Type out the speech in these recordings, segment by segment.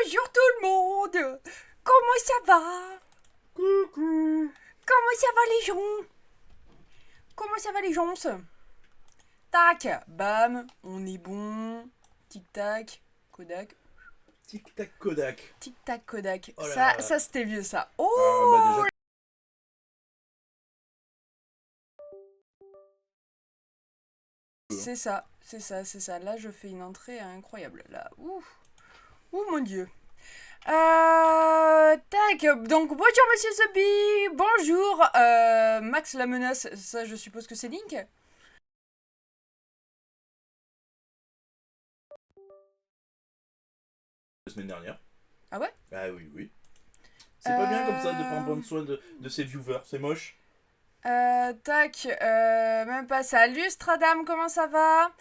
Bonjour tout le monde. Comment ça va? Coucou. Comment ça va les gens? Comment ça va les gens? Tac, bam, on est bon. Tic-tac, Kodak. Tic-tac Kodak. Tic-tac, Kodak. Oh là Ça, là. ça c'était vieux ça. Ah Oh, bah déjà. c'est ça. Là, je fais une entrée incroyable. Là, ouh, ouh mon dieu. Tac, donc bonjour Monsieur Zombie, bonjour Max la menace, ça je suppose que c'est Link. La semaine dernière. Ah ouais. Ah oui, oui. C'est pas bien comme ça de pas prendre soin de ses viewers, c'est moche. Tac, même pas. Salut Stradam, comment ça va?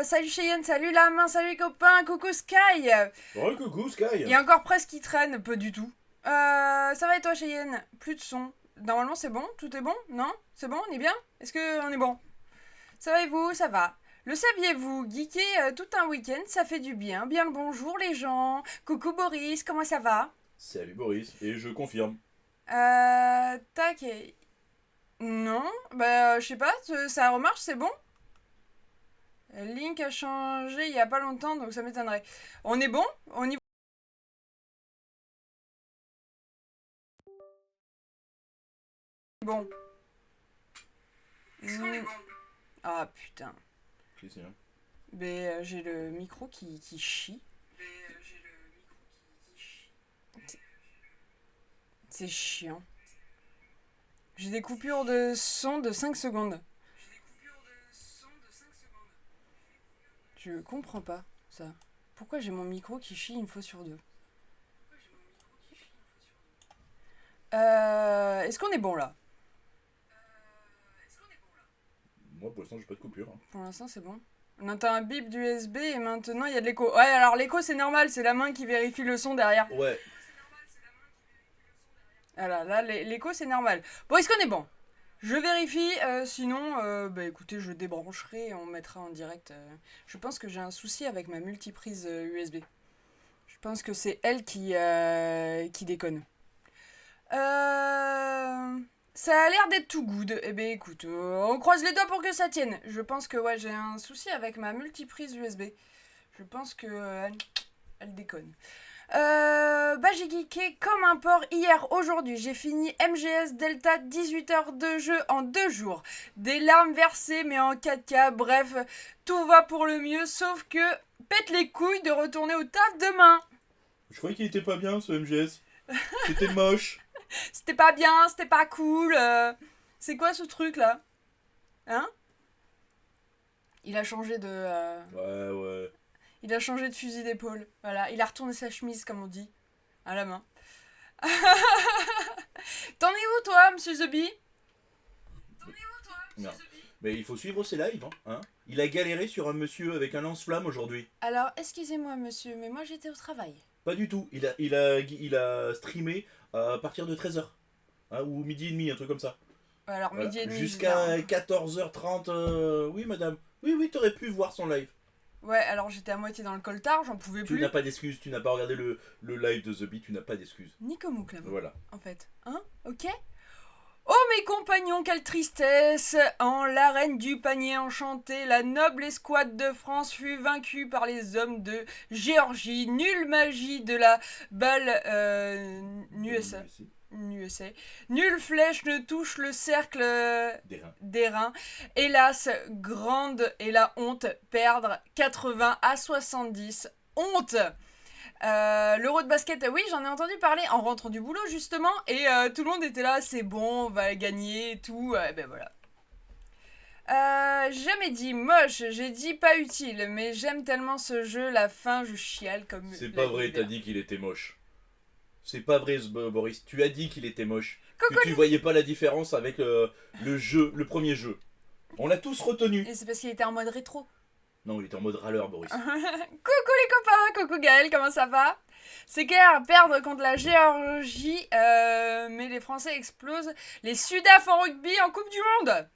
Salut Cheyenne, salut la main, salut les copains, coucou Sky. Oh coucou Sky. Il y a encore presque qui traîne, peu du tout. Ça va et toi Cheyenne? Plus de son. Normalement c'est bon, tout est bon, non? C'est bon, on est bien? Est-ce que on est bon? Ça va et vous? Ça va. Le saviez-vous, geeker tout un week-end, ça fait du bien. Bien le bonjour les gens. Coucou Boris, comment ça va? Salut Boris, et je confirme. Tac. Non, bah je sais pas, ça remarche, c'est bon? Link a changé il y a pas longtemps, donc ça m'étonnerait. On est bon? On y va? Bon. Est-ce qu'on est Hmm. bon? Ah putain. Si, si, hein. Mais j'ai le micro qui chie. Mais j'ai le micro qui chie. C'est chiant. J'ai des coupures de son de 5 secondes. J'ai des coupures de son de 5 secondes. Je comprends pas ça. Pourquoi j'ai mon micro qui chie une fois sur deux? Pourquoi j'ai mon micro qui chie une fois sur deux? Est-ce qu'on est bon là? Est-ce qu'on est bon là? Moi pour l'instant j'ai pas de coupure. Hein. Pour l'instant c'est bon. On entend un bip d'USB et maintenant il y a de l'écho. Ouais, alors l'écho c'est normal, c'est la main qui vérifie le son derrière. Ouais. C'est normal, c'est la main qui vérifie le son derrière. Voilà, là l'écho c'est normal. Bon, est-ce qu'on est bon? Je vérifie, sinon, bah écoutez, je débrancherai et on mettra en direct. Je pense que j'ai un souci avec ma multiprise USB. Je pense que c'est elle qui déconne. Ça a l'air d'être tout good. Eh ben écoute, on croise les doigts pour que ça tienne. Je pense que ouais, j'ai un souci avec ma multiprise USB. Je pense que elle déconne. Bah j'ai geeké comme un porc hier, aujourd'hui. J'ai fini MGS Delta 18 heures de jeu en 2 jours. Des larmes versées mais en 4K. Bref, tout va pour le mieux sauf que pète les couilles de retourner au taf demain. Je croyais qu'il était pas bien ce MGS. C'était moche. C'était pas bien, c'était pas cool. C'est quoi ce truc là? Hein? Il a changé de... Ouais, ouais. Il a changé de fusil d'épaule. Voilà, il a retourné sa chemise, comme on dit, à la main. T'en es où, toi, monsieur The Bee? T'en es où toi, Non. monsieur Zombie? Mais il faut suivre ses lives. Hein. Il a galéré sur un monsieur avec un lance-flamme aujourd'hui. Alors, excusez-moi, monsieur, mais moi, j'étais au travail. Pas du tout. Il a streamé à partir de 13h. Hein, ou midi et demi, un truc comme ça. Alors, Voilà. midi et demi. Jusqu'à je 14h30. Oui, madame. Oui, t'aurais pu voir son live. Ouais, alors j'étais à moitié dans le coltard, j'en pouvais Tu plus. n'as pas d'excuses. Tu n'as pas regardé le live de The Bee. Tu n'as pas d'excuses. Nico Mouklam, Voilà. en fait. Hein? Ok? Oh mes compagnons, quelle tristesse! En l'arène du panier enchanté, la noble escouade de France fut vaincue par les hommes de Géorgie. Nulle magie de la balle USA. Nulle flèche ne touche le cercle Des reins. des reins. Hélas, grande est la honte, perdre 80 à 70. Honte! L'euro de basket, oui, j'en ai entendu parler en rentrant du boulot justement, et tout le monde était là, c'est bon, on va gagner et tout, ben voilà. Jamais dit moche, j'ai dit pas utile, mais j'aime tellement ce jeu, la fin, je chiale comme. C'est la pas vrai, hiver. t'as dit qu'il était moche. C'est pas vrai, Boris. Tu as dit qu'il était moche. Coucou Que tu voyais pas la différence avec le jeu, le premier jeu. On l'a tous retenu. Et c'est parce qu'il était en mode rétro. Non, il était en mode râleur, Boris. Coucou les copains, coucou Gaël, comment ça va? C'est clair, perdre contre la Géorgie, mais les Français explosent les Sudaf en rugby en Coupe du Monde.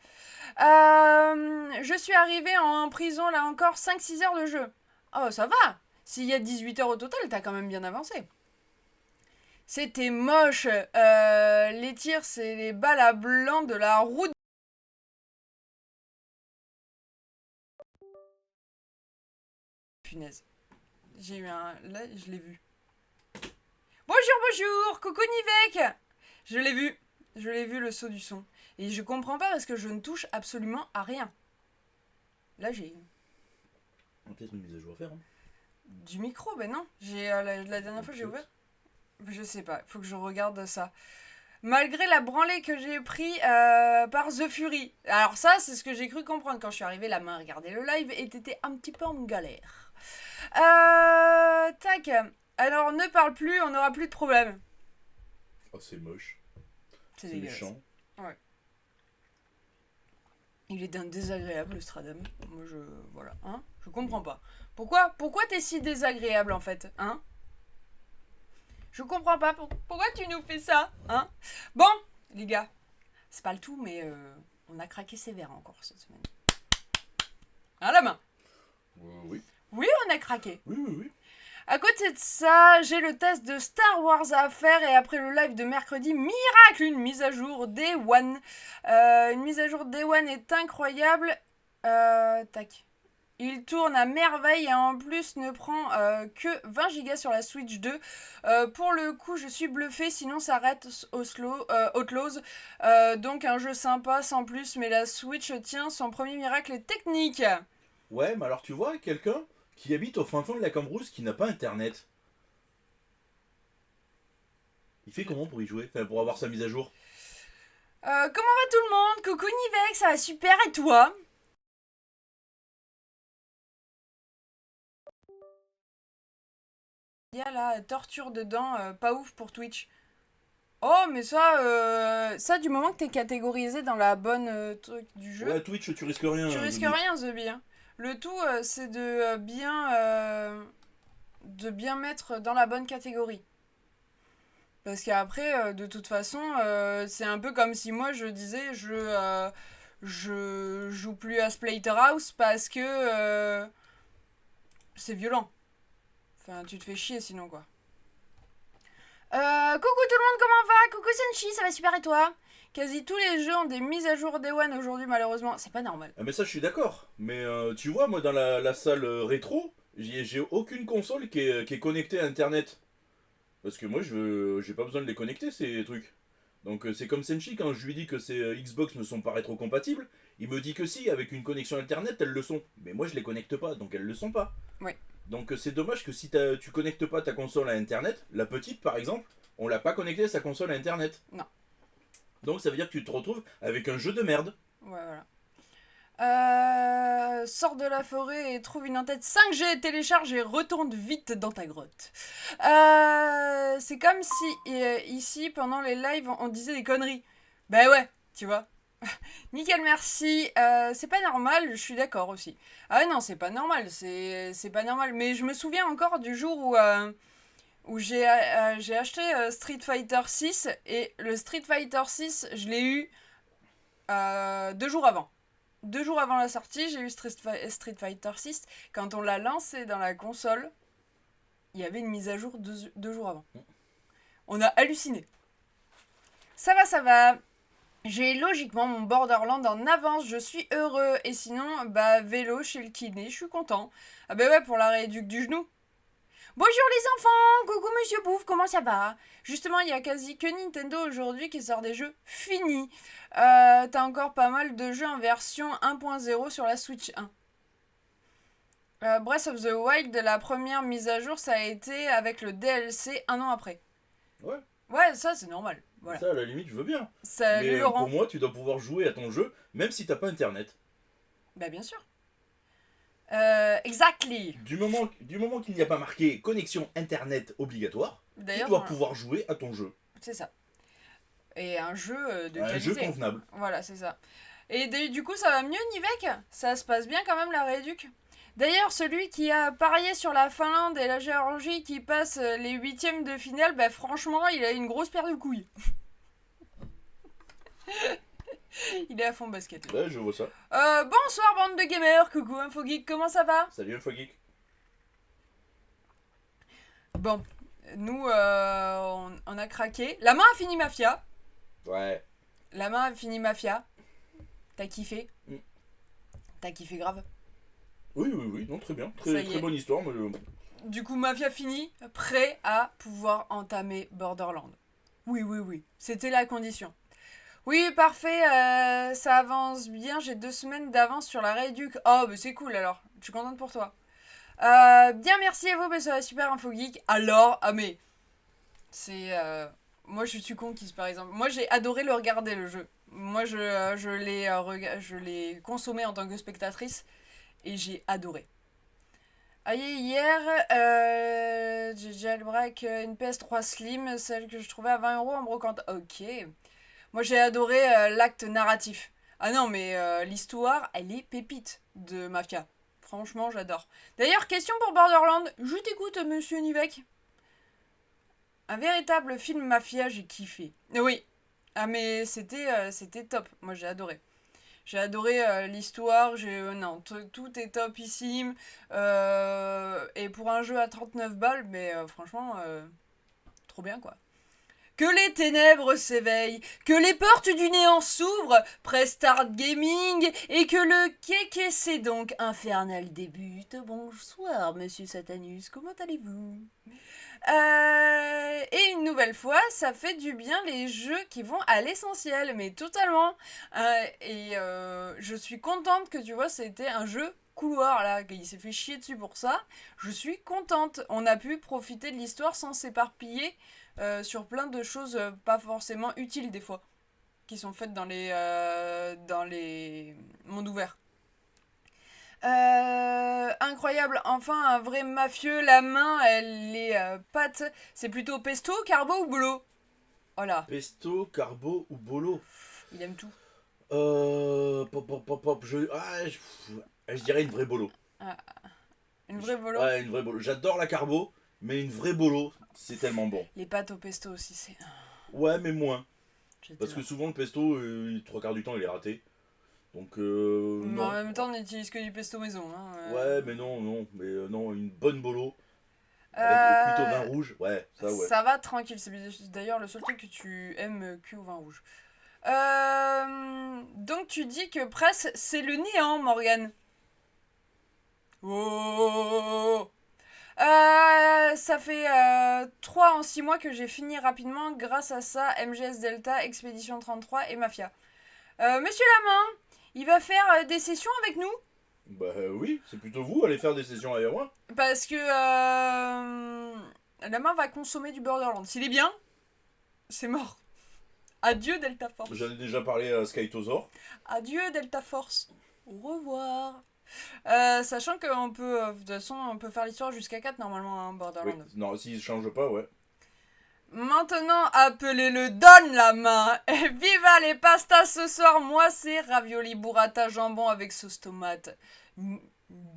Je suis arrivée en prison là encore 5-6 heures de jeu. Oh, ça va. S'il y a 18 heures au total, t'as quand même bien avancé. C'était moche. Les tirs, c'est les balles à blanc de la route. Punaise. J'ai eu un... Là, je l'ai vu. Bonjour, bonjour. Coucou Nivek. Je l'ai vu. Je l'ai vu, le saut du son. Et je comprends pas parce que je ne touche absolument à rien. Là, j'ai... Peut-être une mise à jour à faire. Hein. Du micro, ben non. La dernière fois, j'ai ouvert. Je sais pas, faut que je regarde ça. Malgré la branlée que j'ai pris par The Fury. Alors ça, c'est ce que j'ai cru comprendre quand je suis arrivée la main à regarder le live et t'étais un petit peu en galère. Tac. Alors ne parle plus, on n'aura plus de problème. Oh, c'est moche. C'est méchant. dégueulasse. Ouais. Il est d'un désagréable, le Stradum. Moi, voilà. Hein, je comprends pas. Pourquoi t'es si désagréable, en fait? Hein? Je comprends pas. Pourquoi tu nous fais ça? Hein? Bon, les gars. C'est pas le tout, mais on a craqué sévère encore cette semaine. À la main. Oui. Oui, on a craqué. Oui. À côté de ça, j'ai le test de Star Wars à faire et après le live de mercredi, miracle, une mise à jour Day One. Une mise à jour Day One est incroyable. Tac. Il tourne à merveille et en plus ne prend que 20 Go sur la Switch 2. Pour le coup, je suis bluffée, sinon ça arrête Outlaws. Donc un jeu sympa sans plus, mais la Switch tient, son premier miracle est technique. Ouais, mais alors tu vois, quelqu'un qui habite au fin fond de la Cambrousse qui n'a pas internet. Il fait comment pour y jouer? Enfin, pour avoir sa mise à jour? Comment va tout le monde? Coucou Nivek, ça va super et toi? Il y a la torture dedans, pas ouf pour Twitch. Oh, mais ça du moment que t'es catégorisé dans la bonne truc du jeu, Ouais, Twitch, tu risques rien. tu risques rien, The Bee. Le tout, c'est de bien mettre dans la bonne catégorie. Parce qu'après, de toute façon, c'est un peu comme si moi je disais je joue plus à Splatterhouse parce que c'est violent. Enfin, tu te fais chier sinon, quoi. Coucou tout le monde, comment va? Coucou Senshi, ça va super et toi? Quasi tous les jeux ont des mises à jour Day One aujourd'hui, malheureusement. C'est pas normal. Ah, mais ça, je suis d'accord. Mais tu vois, moi, dans la salle rétro, j'ai aucune console qui est connectée à internet. Parce que moi, j'ai pas besoin de les connecter, ces trucs. Donc, c'est comme Senshi, quand je lui dis que ces Xbox ne sont pas rétrocompatibles, il me dit que si, avec une connexion internet, elles le sont. Mais moi, je les connecte pas, donc elles le sont pas. Ouais. Donc, c'est dommage que si tu connectes pas ta console à internet, la petite, par exemple, on l'a pas connectée à sa console à internet. Non. Donc, ça veut dire que tu te retrouves avec un jeu de merde. Ouais, voilà. Sors de la forêt et trouve une entête 5G, télécharge et retourne vite dans ta grotte. C'est comme si ici, pendant les lives, on disait des conneries. Ben ouais, tu vois. Nickel, merci. C'est pas normal, je suis d'accord aussi. Ah non, c'est pas normal, c'est pas normal. Mais je me souviens encore du jour où j'ai acheté Street Fighter 6 et le Street Fighter 6, je l'ai eu 2 jours avant. 2 jours avant la sortie, j'ai eu Street Fighter 6. Quand on l'a lancé dans la console, il y avait une mise à jour 2 jours avant. On a halluciné. Ça va. J'ai logiquement mon Borderland en avance, je suis heureux. Et sinon, vélo chez le kiné, je suis content. Ah bah ouais, pour la rééduque du genou. Bonjour les enfants, coucou Monsieur Bouffe, comment ça va? Justement, il y a quasi que Nintendo aujourd'hui qui sort des jeux finis. T'as encore pas mal de jeux en version 1.0 sur la Switch 1. Breath of the Wild, la première mise à jour, ça a été avec le DLC 1 an après. Ouais. Ouais, ça c'est normal. Voilà. Ça, à la limite, je veux bien. Salut Mais Laurent. pour moi, tu dois pouvoir jouer à ton jeu, même si t'as pas internet. Bah bien sûr. Exactly. Du moment qu'il n'y a pas marqué connexion internet obligatoire, tu D'ailleurs, dois pouvoir jouer à ton jeu. c'est ça. Et un jeu de Un qualité. jeu convenable. Voilà, c'est ça. Et du coup, ça va mieux, Nivek? Ça se passe bien quand même, la rééduque? D'ailleurs, celui qui a parié sur la Finlande et la Géorgie qui passe les 8e de finale, franchement, il a une grosse paire de couilles. Il est à fond basket. Ouais, je vois ça. Bonsoir, bande de gamers. Coucou, InfoGeek, comment ça va? Salut InfoGeek. Bon, nous, on a craqué. La main a fini Mafia. Ouais. La main a fini Mafia. T'as kiffé? Mm. T'as kiffé grave. Oui, non, très bien. Ça Très, y très est. bonne histoire. Mais, Du coup, Mafia fini, prêt à pouvoir entamer Borderlands. Oui. C'était la condition. Oui, parfait, ça avance bien. J'ai 2 semaines d'avance sur la réduc. Oh, bah c'est cool alors. Je suis contente pour toi. Bien, merci à vous, bah, ça va super info geek. Alors, ah mais, c'est... moi, je suis conquise, par exemple. Moi, j'ai adoré le regarder, le jeu. Moi, je l'ai consommé en tant que spectatrice et j'ai adoré. Ah, hier, j'ai jailbreak une PS3 Slim, celle que je trouvais à 20 € en brocante. Ok. Moi, j'ai adoré l'acte narratif. Ah non, mais l'histoire, elle est pépite de Mafia. Franchement, j'adore. D'ailleurs, question pour Borderland. Je t'écoute, monsieur Nivek. Un véritable film Mafia, j'ai kiffé. Oui. Ah, mais c'était top. Moi, j'ai adoré. J'ai adoré l'histoire, non, tout est topissime. Et pour un jeu à 39 balles, mais franchement, trop bien quoi. Que les ténèbres s'éveillent, que les portes du néant s'ouvrent, Prestart Gaming, et que le kéké donc infernal débute. Bonsoir, monsieur Satanus, comment allez-vous? Et une nouvelle fois, ça fait du bien les jeux qui vont à l'essentiel, mais totalement. Je suis contente que tu vois, c'était un jeu couloir là, qu'il s'est fait chier dessus pour ça. Je suis contente. On a pu profiter de l'histoire sans s'éparpiller sur plein de choses pas forcément utiles des fois, qui sont faites dans les mondes ouverts. Incroyable, enfin un vrai mafieux, la main, elle est pâte. C'est plutôt pesto, carbo ou bolo? Voilà, pesto, carbo ou bolo? il aime tout. Pop. Je dirais une vraie bolo. Ah, une vraie bolo. Ouais, une vraie bolo. J'adore la carbo, mais une vraie bolo, c'est tellement bon. Les pâtes au pesto aussi, c'est... Ouais, mais moins. J'adore. Parce que souvent, le pesto, 3 quarts du temps, il est raté. Donc, Mais non. en même temps, on n'utilise que du pesto maison. Hein, Ouais, mais non. Mais non, une bonne bolo. Avec cuite au vin Euh, rouge, ouais, ça ouais. Ça va tranquille, c'est d'ailleurs le seul truc que tu aimes cuit au vin rouge. Donc tu dis que presse, c'est le néant, Morgane. Oh. Ça fait 3 en 6 mois que j'ai fini rapidement grâce à ça, MGS Delta, Expédition 33 et Mafia. Monsieur Lamain, il va faire des sessions avec nous? Bah oui, c'est plutôt vous, allez faire des sessions avec moi. Parce que Lamain va consommer du Borderlands. S'il est bien, c'est mort. Adieu Delta Force. J'en ai déjà parlé à Skytosaur. Adieu Delta Force. Au revoir. Sachant qu'on peut, de toute façon, on peut faire l'histoire jusqu'à 4 normalement, hein, Oui, Borderlands. non, s'il change pas, ouais. Maintenant, appelez-le Don la main. Et viva les pastas ce soir. Moi, c'est ravioli burrata jambon avec sauce tomate.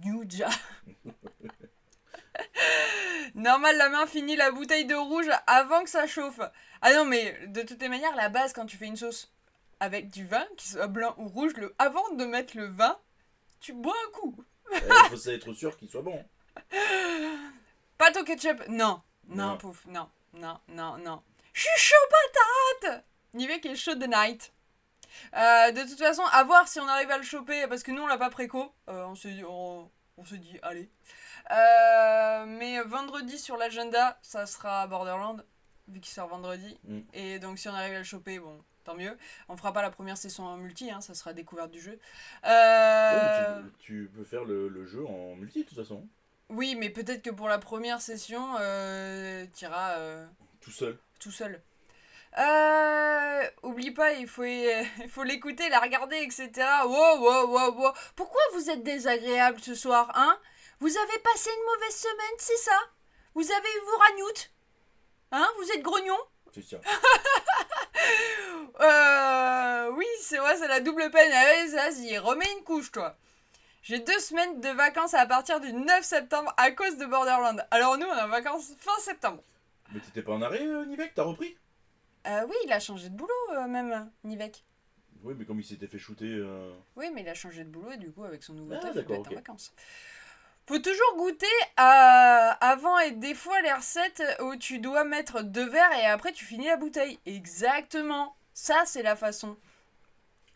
Nuja. Normal, la main finit la bouteille de rouge avant que ça chauffe. Ah non, mais de toutes les manières, la base, quand tu fais une sauce avec du vin, qu'il soit blanc ou rouge, avant de mettre le vin, tu bois un coup. Il faut être sûr qu'il soit bon. Pâte au ketchup, non. Non, Non. pouf, non. Je suis chaud patate. Nivek est chaud de night. De toute façon, à voir si on arrive à le choper, parce que nous on l'a pas préco. On se dit, allez. Mais vendredi sur l'agenda, ça sera Borderland, vu qu'il sort vendredi. Mm. Et donc si on arrive à le choper, bon, tant mieux. On fera pas la première session en multi, hein, ça sera découverte du jeu. Ouais, mais tu peux faire le jeu en multi de toute façon. Oui, mais peut-être que pour la première session, t'iras Tout seul. tout seul. Oublie pas, il faut l'écouter, la regarder, etc. Wow. Pourquoi vous êtes désagréable ce soir, hein? Vous avez passé une mauvaise semaine, c'est ça? Vous avez eu vos ragnoutes? Hein? Vous êtes grognon? C'est ça. Oui, c'est vrai, c'est la double peine. Allez, vas-y, remets une couche, toi. J'ai 2 semaines de vacances à partir du 9 septembre à cause de Borderland. Alors nous, on est en vacances fin septembre. Mais t'étais pas en arrêt, Nivek? T'as repris? Oui, il a changé de boulot, même, Nivek. Oui, mais comme il s'était fait shooter. Oui, mais il a changé de boulot et du coup, avec son nouveau Ah, taf, il doit d'accord, être en ok. vacances. Faut toujours goûter avant et des fois les recettes où tu dois mettre 2 verres et après tu finis la bouteille. Exactement. Ça, c'est la façon.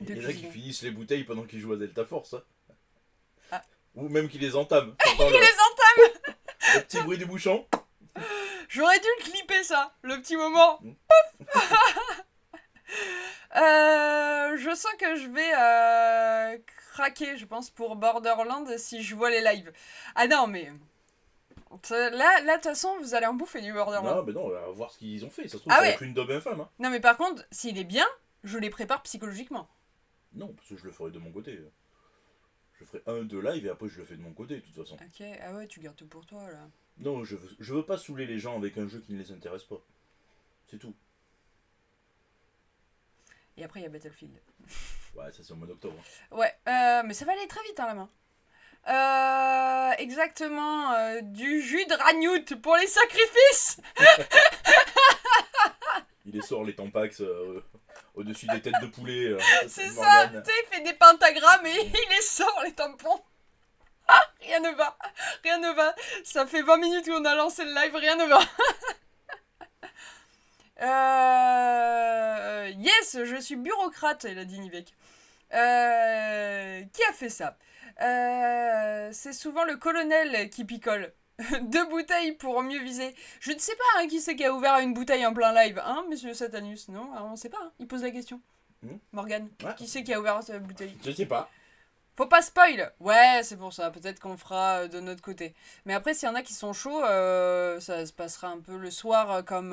Il y en a qui finissent les bouteilles pendant qu'ils jouent à Delta Force. Hein. Ah. Ou même qui les entament. Il les entame. Le petit bruit du bouchon. J'aurais dû le clipper ça, le petit moment. Je sens que je vais craquer, je pense, pour Borderlands si je vois les lives. Ah non, mais... Là, de toute façon, vous allez en bouffer du Borderlands. Non, mais non, on va voir ce qu'ils ont fait. Ça se trouve, Ah ça va ouais. être une daube infâme. Hein. Non, mais par contre, s'il est bien, je les prépare psychologiquement. Non, parce que je le ferai de mon côté. Je ferai 1-2 lives et après je le fais de mon côté, de toute façon. Ok, ah ouais, tu gardes tout pour toi, là. Non, je veux pas saouler les gens avec un jeu qui ne les intéresse pas. C'est tout. Et après, il y a Battlefield. Ouais, ça c'est au mois d'octobre. Ouais, mais ça va aller très vite, hein, la main. Exactement, du jus de ragnout pour les sacrifices. Il les sort les tampax au-dessus des têtes de poulet. C'est ça, tu sais, il fait des pentagrammes et il les sort, les tampons. Ah, rien ne va, rien ne va. Ça fait 20 minutes qu'on a lancé le live, rien ne va. Yes, je suis bureaucrate, il a dit Nivek. Qui a fait ça? C'est souvent le colonel qui picole. 2 bouteilles pour mieux viser. Je ne sais pas qui c'est qui a ouvert une bouteille en plein live, hein, monsieur Satanus? Non, on ne sait pas, hein. Il pose la question. Morgane, Ouais. qui c'est qui a ouvert cette bouteille? Je sais pas. Faut pas spoil. Ouais, c'est pour ça. Peut-être qu'on fera de notre côté. Mais après, s'il y en a qui sont chauds, ça se passera un peu le soir comme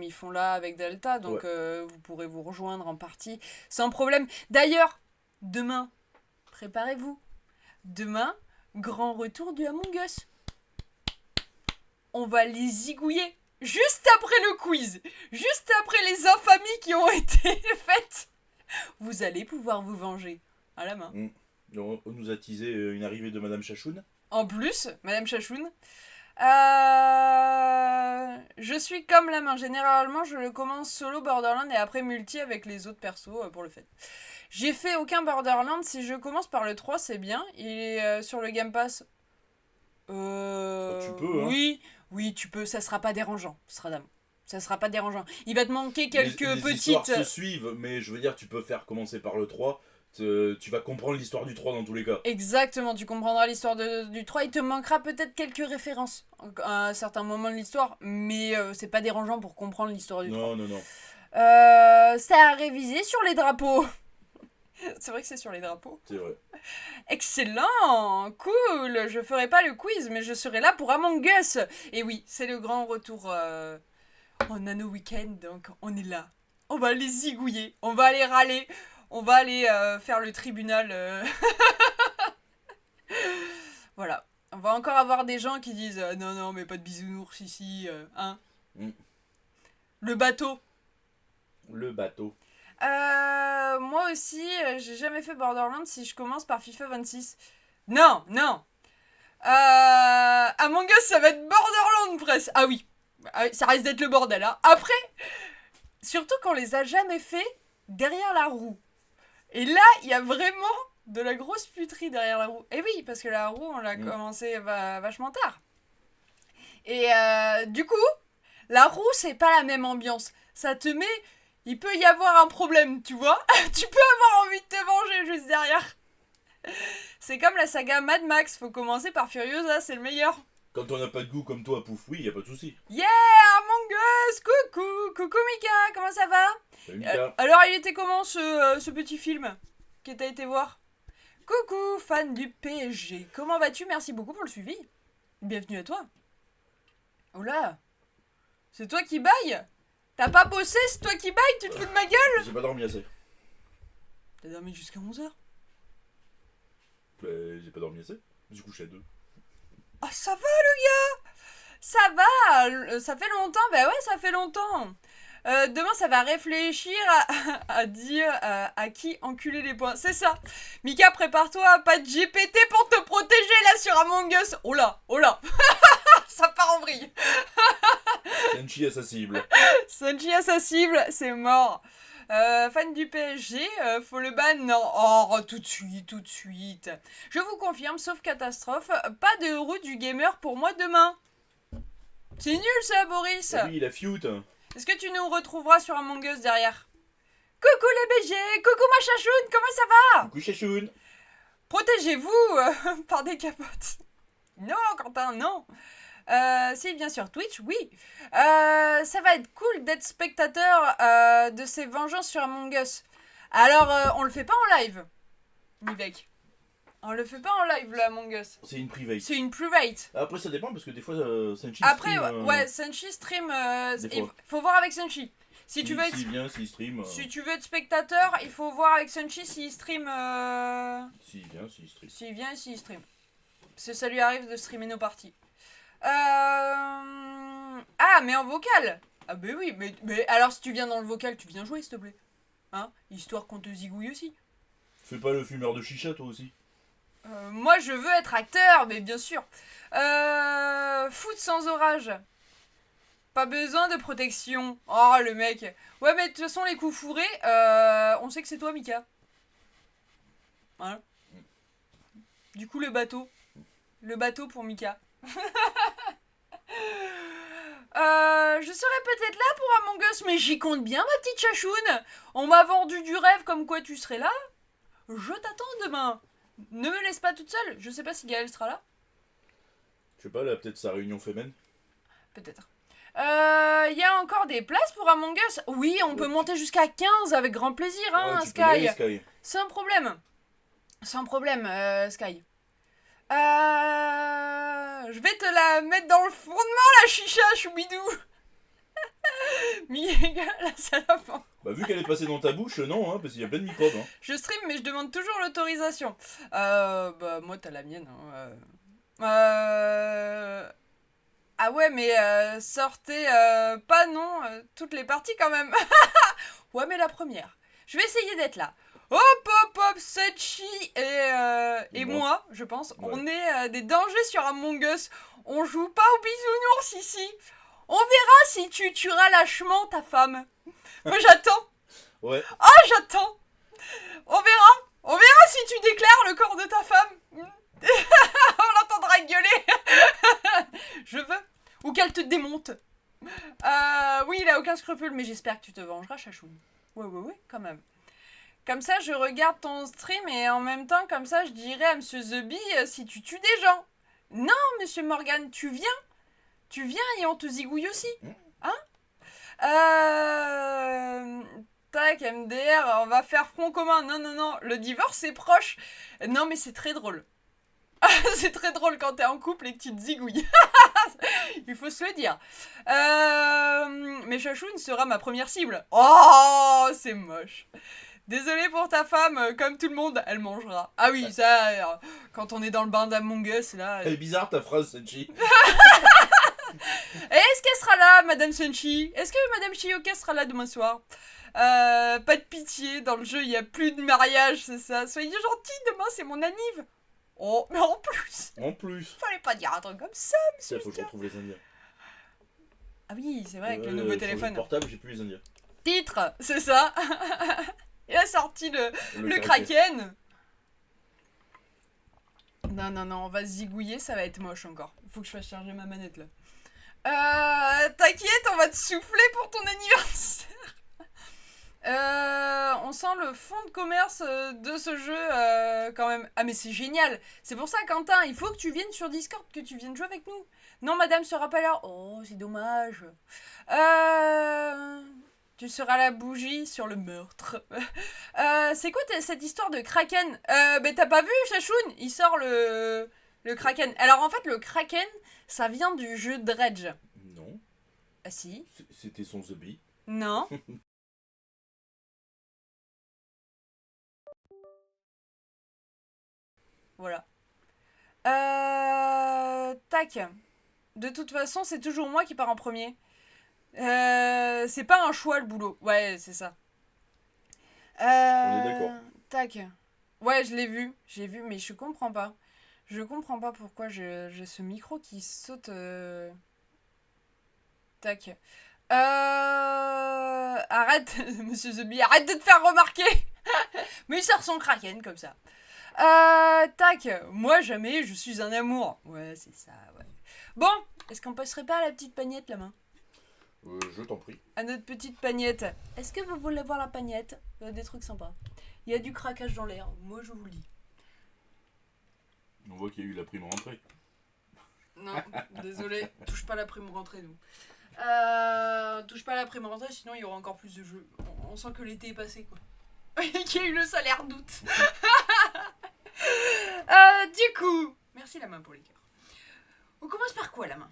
ils font là avec Delta. Donc, vous pourrez vous rejoindre en partie sans problème. D'ailleurs, demain, préparez-vous. Demain, grand retour du Among Us. On va les zigouiller juste après le quiz. Juste après les infamies qui ont été faites. Vous allez pouvoir vous venger. À la main. On nous a teasé une arrivée de Madame Chachoun. En plus, Madame Chachoun. Je suis comme la main. Généralement, je le commence solo Borderlands et après multi avec les autres persos pour le fait. J'ai fait aucun Borderlands. Si je commence par le 3, c'est bien. Il est sur le Game Pass. Tu peux, hein. Oui, tu peux. Ça sera pas dérangeant, Stradam. Ça sera pas dérangeant. Il va te manquer quelques les petites... histoires se suivent, mais je veux dire, tu peux faire commencer par le 3. Tu vas comprendre l'histoire du 3 dans tous les cas. Exactement, tu comprendras l'histoire du 3. Il te manquera peut-être quelques références à un certain moment de l'histoire, mais c'est pas dérangeant pour comprendre l'histoire du 3. Non. Ça a révisé sur les drapeaux. C'est vrai que c'est sur les drapeaux. C'est vrai. Excellent, cool. Je ferai pas le quiz, mais je serai là pour Among Us. Et oui, c'est le grand retour en Nano Weekend, donc on est là. On va les zigouiller, on va aller râler. On va aller faire le tribunal. Voilà. On va encore avoir des gens qui disent non, mais pas de bisounours ici. Hein. Le bateau. Le bateau. Moi aussi, j'ai jamais fait Borderlands si je commence par FIFA 26. Non. Among Us, ça va être Borderlands presque. Ah oui, ça risque d'être le bordel. Hein. Après, surtout qu'on les a jamais fait derrière la roue. Et là, il y a vraiment de la grosse puterie derrière la roue. Et oui, parce que la roue, on l'a commencé vachement tard. Et du coup, la roue, c'est pas la même ambiance. Ça te met... Il peut y avoir un problème, tu vois. Tu peux avoir envie de te venger juste derrière. C'est comme la saga Mad Max. Faut commencer par Furiosa, c'est le meilleur. Quand on n'a pas de goût comme toi, pouf, oui, y a pas de souci. Yeah, Among Us, coucou Mika, comment ça va? Salut Mika. Alors, il était comment ce petit film que t'as été voir? Coucou, fan du PSG. Comment vas-tu? Merci beaucoup pour le suivi. Bienvenue à toi. Oh là, c'est toi qui bailles? T'as pas bossé, c'est toi qui bailles? Tu te fous de ma gueule? J'ai pas dormi assez. T'as dormi jusqu'à 11h? J'ai pas dormi assez. Je suis couché à 2. Ah, ça va le gars? Ça va, ça fait longtemps, bah ouais, ça fait longtemps. Demain, ça va réfléchir à dire à qui enculer les points. C'est ça. Mika, prépare-toi, pas de GPT pour te protéger là sur Among Us. Oh là. Ça part en vrille. C'est Sanchi à sa cible. Sanchi à sa cible, c'est mort. Fan du PSG, faut le ban? Non. Oh, tout de suite, tout de suite. Je vous confirme, sauf catastrophe, pas de route du gamer pour moi demain. C'est nul ça, Boris. Ah oui, la feud. Est-ce que tu nous retrouveras sur Among Us derrière? Coucou les BG, coucou ma chachoune, comment ça va? Coucou Chachoun. Protégez-vous par des capotes. Non, Quentin, non. Si, bien sûr, Twitch, oui. Ça va être cool d'être spectateur de ces vengeances sur Among Us. Alors, on le fait pas en live, Nivek. On le fait pas en live, le Among Us. C'est une private. C'est une private. Après, ça dépend parce que des fois, Sanchi. Après, stream, ouais, Senshi stream. des Il fois. faut voir avec Senshi. Si tu veux être, S'il vient, s'il stream. si tu veux être spectateur, il faut voir avec Senshi s'il stream. S'il vient, s'il stream. S'il vient et s'il stream. Parce que ça lui arrive de streamer nos parties. Ah, mais en vocal. Ah, bah oui, mais alors si tu viens dans le vocal, tu viens jouer, s'il te plaît. Hein? Histoire qu'on te zigouille aussi. Fais pas le fumeur de chicha, toi aussi. Moi, je veux être acteur, mais bien sûr. Foot sans orage. Pas besoin de protection. Oh, le mec. Ouais, mais de toute façon, les coups fourrés, on sait que c'est toi, Mika. Voilà. Du coup, le bateau. Le bateau pour Mika. Je serai peut-être là pour Among Us, mais j'y compte bien, ma petite chachoune. On m'a vendu du rêve comme quoi tu serais là. Je t'attends demain. Ne me laisse pas toute seule. Je sais pas si Gaël sera là. Je sais pas, là, peut-être sa réunion féminine. Peut-être. Il y a encore des places pour Among Us? Oui, on peut monter jusqu'à 15 avec grand plaisir, hein, Ouais, tu peux y aller, Sky. Sky. Sans problème. Sans problème, Sky. Je vais te la mettre dans le fondement, la chicha, choubidou. Miega, la salope. Bah, vu qu'elle est passée dans ta bouche, non, hein, parce qu'il y a plein de microbes. Hein. Je stream, mais je demande toujours l'autorisation. Bah, moi, t'as la mienne. Hein. Ah ouais, mais sortez pas, non, toutes les parties quand même. Ouais, mais la première. Je vais essayer d'être là. Hop, hop, hop, Sechi et moi, je pense, Ouais. on est des dangers sur Among Us. On joue pas aux bisounours ici. On verra si tu tueras lâchement ta femme. Moi, j'attends. Ouais. Ah, j'attends. On verra. On verra si tu déclares le corps de ta femme. On l'entendra gueuler. Je veux. Ou qu'elle te démonte. Oui, il a aucun scrupule, mais j'espère que tu te vengeras, chachoune. Ouais, quand même. Comme ça, je regarde ton stream et en même temps, comme ça, je dirais à Monsieur The Bee si tu tues des gens. Non, Monsieur Morgan, tu viens. Tu viens et on te zigouille aussi. Hein? Tac, MDR, on va faire front commun. Non, le divorce c'est proche. Non, mais c'est très drôle. C'est très drôle quand t'es en couple et que tu te zigouilles. Il faut se le dire. Mais Chachoune sera ma première cible. Oh, c'est moche. Désolé pour ta femme, comme tout le monde, elle mangera. Ah oui, ça, quand on est dans le bain d'Among Us, là... Elle est bizarre ta phrase, Sanchi. Est-ce qu'elle sera là, Madame Sunchi? Est-ce que Madame Chioka sera là demain soir? Pas de pitié, dans le jeu, il n'y a plus de mariage, c'est ça. Soyez gentils, demain, c'est mon anniv. Oh, mais en plus, En plus. fallait pas dire un truc comme ça, monsieur. Tiens, faut que je retrouve les Indiens. Ah oui, c'est vrai, avec le nouveau téléphone. Sur le portable, j'ai plus les Indiens. Titre, c'est ça. Il a sorti le Kraken. Non, on va se zigouiller, ça va être moche encore. Faut que je fasse charger ma manette là. T'inquiète, on va te souffler pour ton anniversaire. On sent le fond de commerce de ce jeu quand même. Ah mais c'est génial. C'est pour ça, Quentin, il faut que tu viennes sur Discord, que tu viennes jouer avec nous. Non, madame sera pas là. Oh, c'est dommage. Tu seras la bougie sur le meurtre. C'est quoi cette histoire de Kraken? Mais t'as pas vu, Chachoun? Il sort le Kraken. Alors en fait, le Kraken, ça vient du jeu Dredge. Non. Ah si? C'était son The Bee. Non. Voilà. Tac. De toute façon, c'est toujours moi qui pars en premier. C'est pas un choix le boulot. Ouais, c'est ça. On est d'accord. Tac. Ouais, je l'ai vu. J'ai vu, mais je comprends pas. Je comprends pas pourquoi j'ai ce micro qui saute. Tac. Arrête, Monsieur Zombie, arrête de te faire remarquer. Mais il sort son kraken comme ça. Tac. Moi jamais, je suis un amour. Ouais, c'est ça, ouais. Bon, est-ce qu'on passerait pas à la petite pagnette, la main? Je t'en prie. À notre petite pagnette. Est-ce que vous voulez voir la pagnette? Il y a des trucs sympas. Il y a du craquage dans l'air, moi je vous le dis. On voit qu'il y a eu la prime rentrée. Non, désolé, touche pas la prime rentrée, nous. Touche pas la prime rentrée, sinon il y aura encore plus de jeux. On sent que l'été est passé, quoi. Qu'il y a eu le salaire d'août. Du coup, merci la main pour les cœurs. On commence par quoi, la main?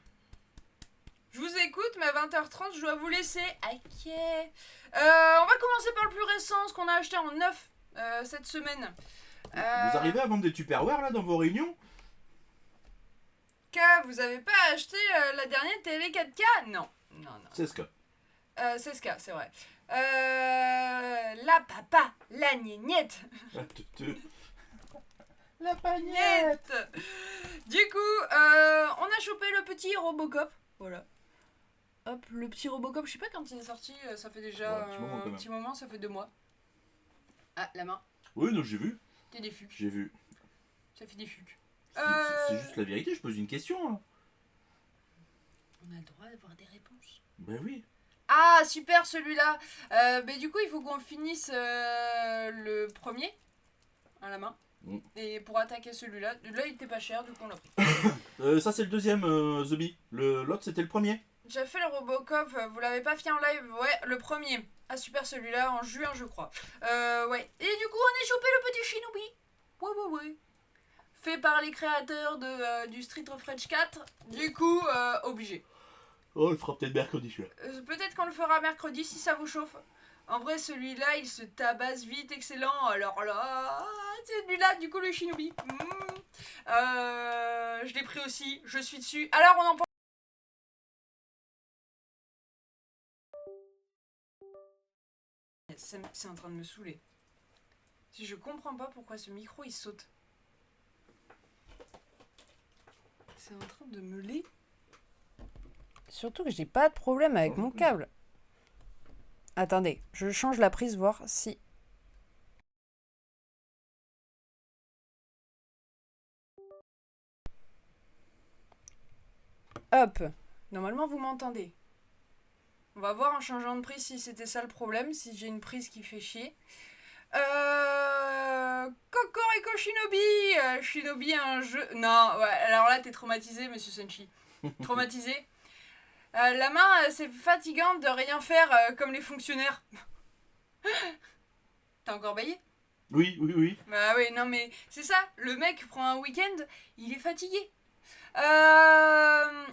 Je vous écoute, mais à 20h30, je dois vous laisser. Ok. On va commencer par le plus récent, ce qu'on a acheté en neuf cette semaine. Vous arrivez à vendre des Tupperware là dans vos réunions? Vous avez pas acheté la dernière télé 4K? Non. Non. C'est ce cas. C'est ce cas, c'est vrai. La papa, la gnégnette. La Pagnette. Du coup, on a chopé le petit Robocop. Voilà. Hop, le petit Robocop, je sais pas quand il est sorti, ça fait déjà un petit moment, ça fait 2 mois. Ah, la main. Oui, non, j'ai vu. T'es des fucs. J'ai vu. Ça fait des fucs. C'est juste la vérité, je pose une question. Hein. On a le droit d'avoir des réponses. Ben oui. Ah, super celui-là. Mais du coup, il faut qu'on finisse le premier à la main. Et pour attaquer celui-là, là il était pas cher, du coup on l'a pris. Ça c'est le deuxième zombie. L'autre c'était le premier. J'ai fait le Robocop, vous l'avez pas fait en live? Ouais, le premier. Ah super celui-là, en juin je crois. Ouais. Et du coup on a chopé le petit Shinobi. Ouais. Fait par les créateurs du Street of Rage 4. Du coup, obligé. Oh, on le fera peut-être mercredi celui-là. Peut-être qu'on le fera mercredi si ça vous chauffe. En vrai, celui-là, il se tabasse vite, excellent. Alors là, celui-là, du coup, le Shinobi. Je l'ai pris aussi, je suis dessus. Alors, on en pense. C'est en train de me saouler. Si je comprends pas pourquoi ce micro, il saute. C'est en train de me les... Surtout que j'ai pas de problème avec mon câble. Attendez, je change la prise, voir si... Hop. Normalement, vous m'entendez. On va voir en changeant de prise si c'était ça le problème, si j'ai une prise qui fait chier. Cocorico Shinobi. Shinobi, un jeu... Non, ouais, alors là, t'es traumatisé, monsieur Senshi. Traumatisé. La main, c'est fatigant de rien faire comme les fonctionnaires. T'as encore baillé? Oui. Bah oui, non mais c'est ça, le mec prend un week-end, il est fatigué.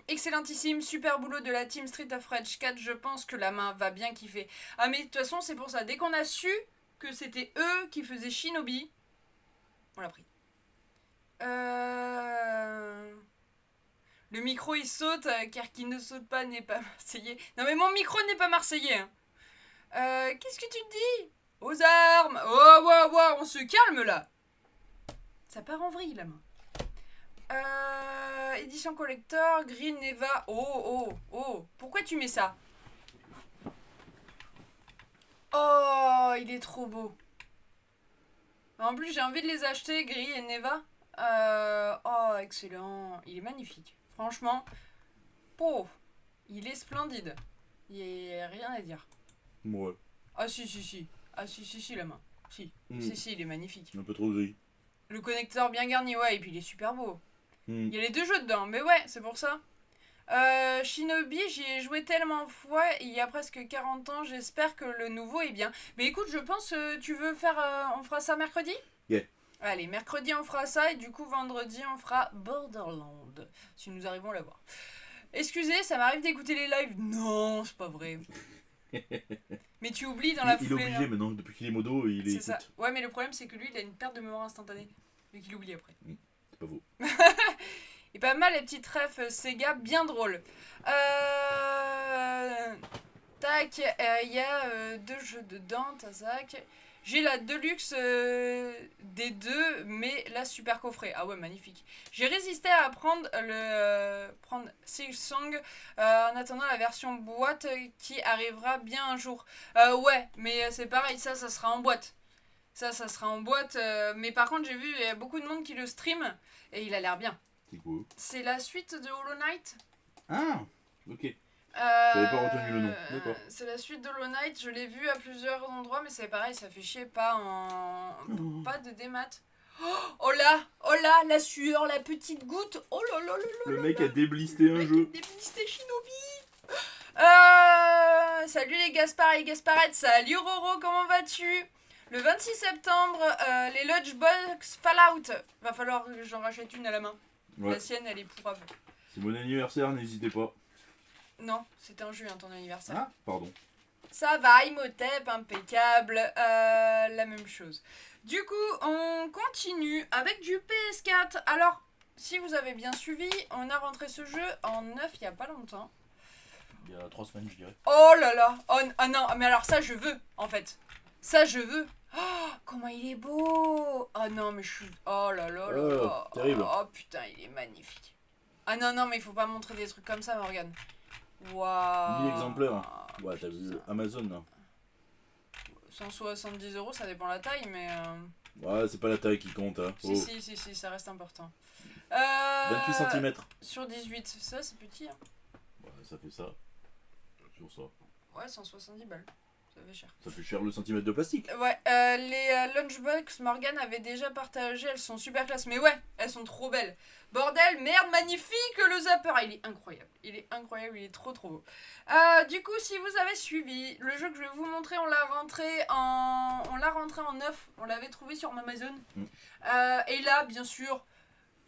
Excellentissime, super boulot de la team Street of Rage 4, je pense que la main va bien kiffer. Ah mais de toute façon c'est pour ça, dès qu'on a su que c'était eux qui faisaient Shinobi, on l'a pris. Le micro il saute, car qui ne saute pas n'est pas marseillais. Non mais mon micro n'est pas marseillais. Hein. Qu'est-ce que tu te dis? Aux armes. Oh, on se calme là. Ça part en vrille la main. Édition collector, Green Neva. Oh. Pourquoi tu mets ça? Oh, il est trop beau. En plus, j'ai envie de les acheter, Gris et Neva. Oh, excellent. Il est magnifique. Franchement, il est splendide. Il n'y a rien à dire. Ouais. Ah si. Ah si, la main. Si, il est magnifique. Un peu trop gris. Le connecteur bien garni, ouais, et puis il est super beau. Il y a les 2 jeux dedans, mais ouais, c'est pour ça. Shinobi, j'y ai joué tellement de fois, il y a presque 40 ans, j'espère que le nouveau est bien. Mais écoute, je pense, tu veux faire... on fera ça mercredi? Yeah. Allez, mercredi on fera ça, et du coup vendredi on fera Borderland, si nous arrivons à l'avoir. Excusez, ça m'arrive d'écouter les lives. Non, c'est pas vrai. Mais tu oublies dans la foulée. Il est obligé maintenant, depuis qu'il est modo, il est... C'est ça. Ouais, mais le problème c'est que lui, il a une perte de mémoire instantanée, vu qu'il oublie après. C'est pas faux. Et pas mal les petites refs Sega, bien drôles. Tac, il y a 2 jeux dedans, tac. J'ai la Deluxe des deux, mais la super coffret. Ah ouais, magnifique. J'ai résisté à prendre Silksong en attendant la version boîte qui arrivera bien un jour. Ouais, mais c'est pareil, ça sera en boîte. Ça sera en boîte. Mais par contre, j'ai vu beaucoup de monde qui le stream et il a l'air bien. C'est quoi? C'est la suite de Hollow Knight. Ah, ok. J'avais pas retenu le nom, d'accord. C'est la suite de Hollow Knight, je l'ai vu à plusieurs endroits, mais c'est pareil, ça fait chier, pas de démat. Oh là, la sueur, la petite goutte. Oh là là là là. Le mec a déblisté un jeu. Déblisté Shinobi. Salut les Gaspard et Gasparettes, salut Roro, comment vas-tu? Le 26 septembre, les Lunchbox Fallout. Va falloir que j'en rachète une à la main. Ouais. La sienne, elle est pourrave. C'est mon anniversaire, n'hésitez pas. Non, c'était en juin ton anniversaire. Ah, pardon. Ça va, Imhotep, impeccable, la même chose. Du coup, on continue avec du PS4. Alors, si vous avez bien suivi, on a rentré ce jeu en neuf il y a pas longtemps. Il y a 3 semaines, je dirais. Oh là là, ah non, mais alors ça je veux, en fait. Ça je veux. Oh, comment il est beau. Oh non, mais je suis... Oh là là là là. Terrible. Oh putain, il est magnifique. Ah non, mais il faut pas montrer des trucs comme ça, Morgane. Waouh. 1000 exemplaires. Ouais, t'as vu Amazon là. 170 €, ça dépend la taille, mais... Ouais, c'est pas la taille qui compte, hein. Oh. Si, ça reste important. 28 cm. Sur 18, ça c'est petit, hein. Ouais, ça fait ça. Sur ça. Ouais, 170 balles. Ça fait cher. Ça fait cher le centimètre de plastique. Ouais, les Lunchbox, Morgane avait déjà partagé, elles sont super classe. Mais ouais, elles sont trop belles. Bordel, merde, magnifique le zapper. Ah, il est incroyable. Il est trop beau. Du coup, si vous avez suivi, le jeu que je vais vous montrer, on l'a rentré en neuf. On l'avait trouvé sur Amazon. Et là, bien sûr,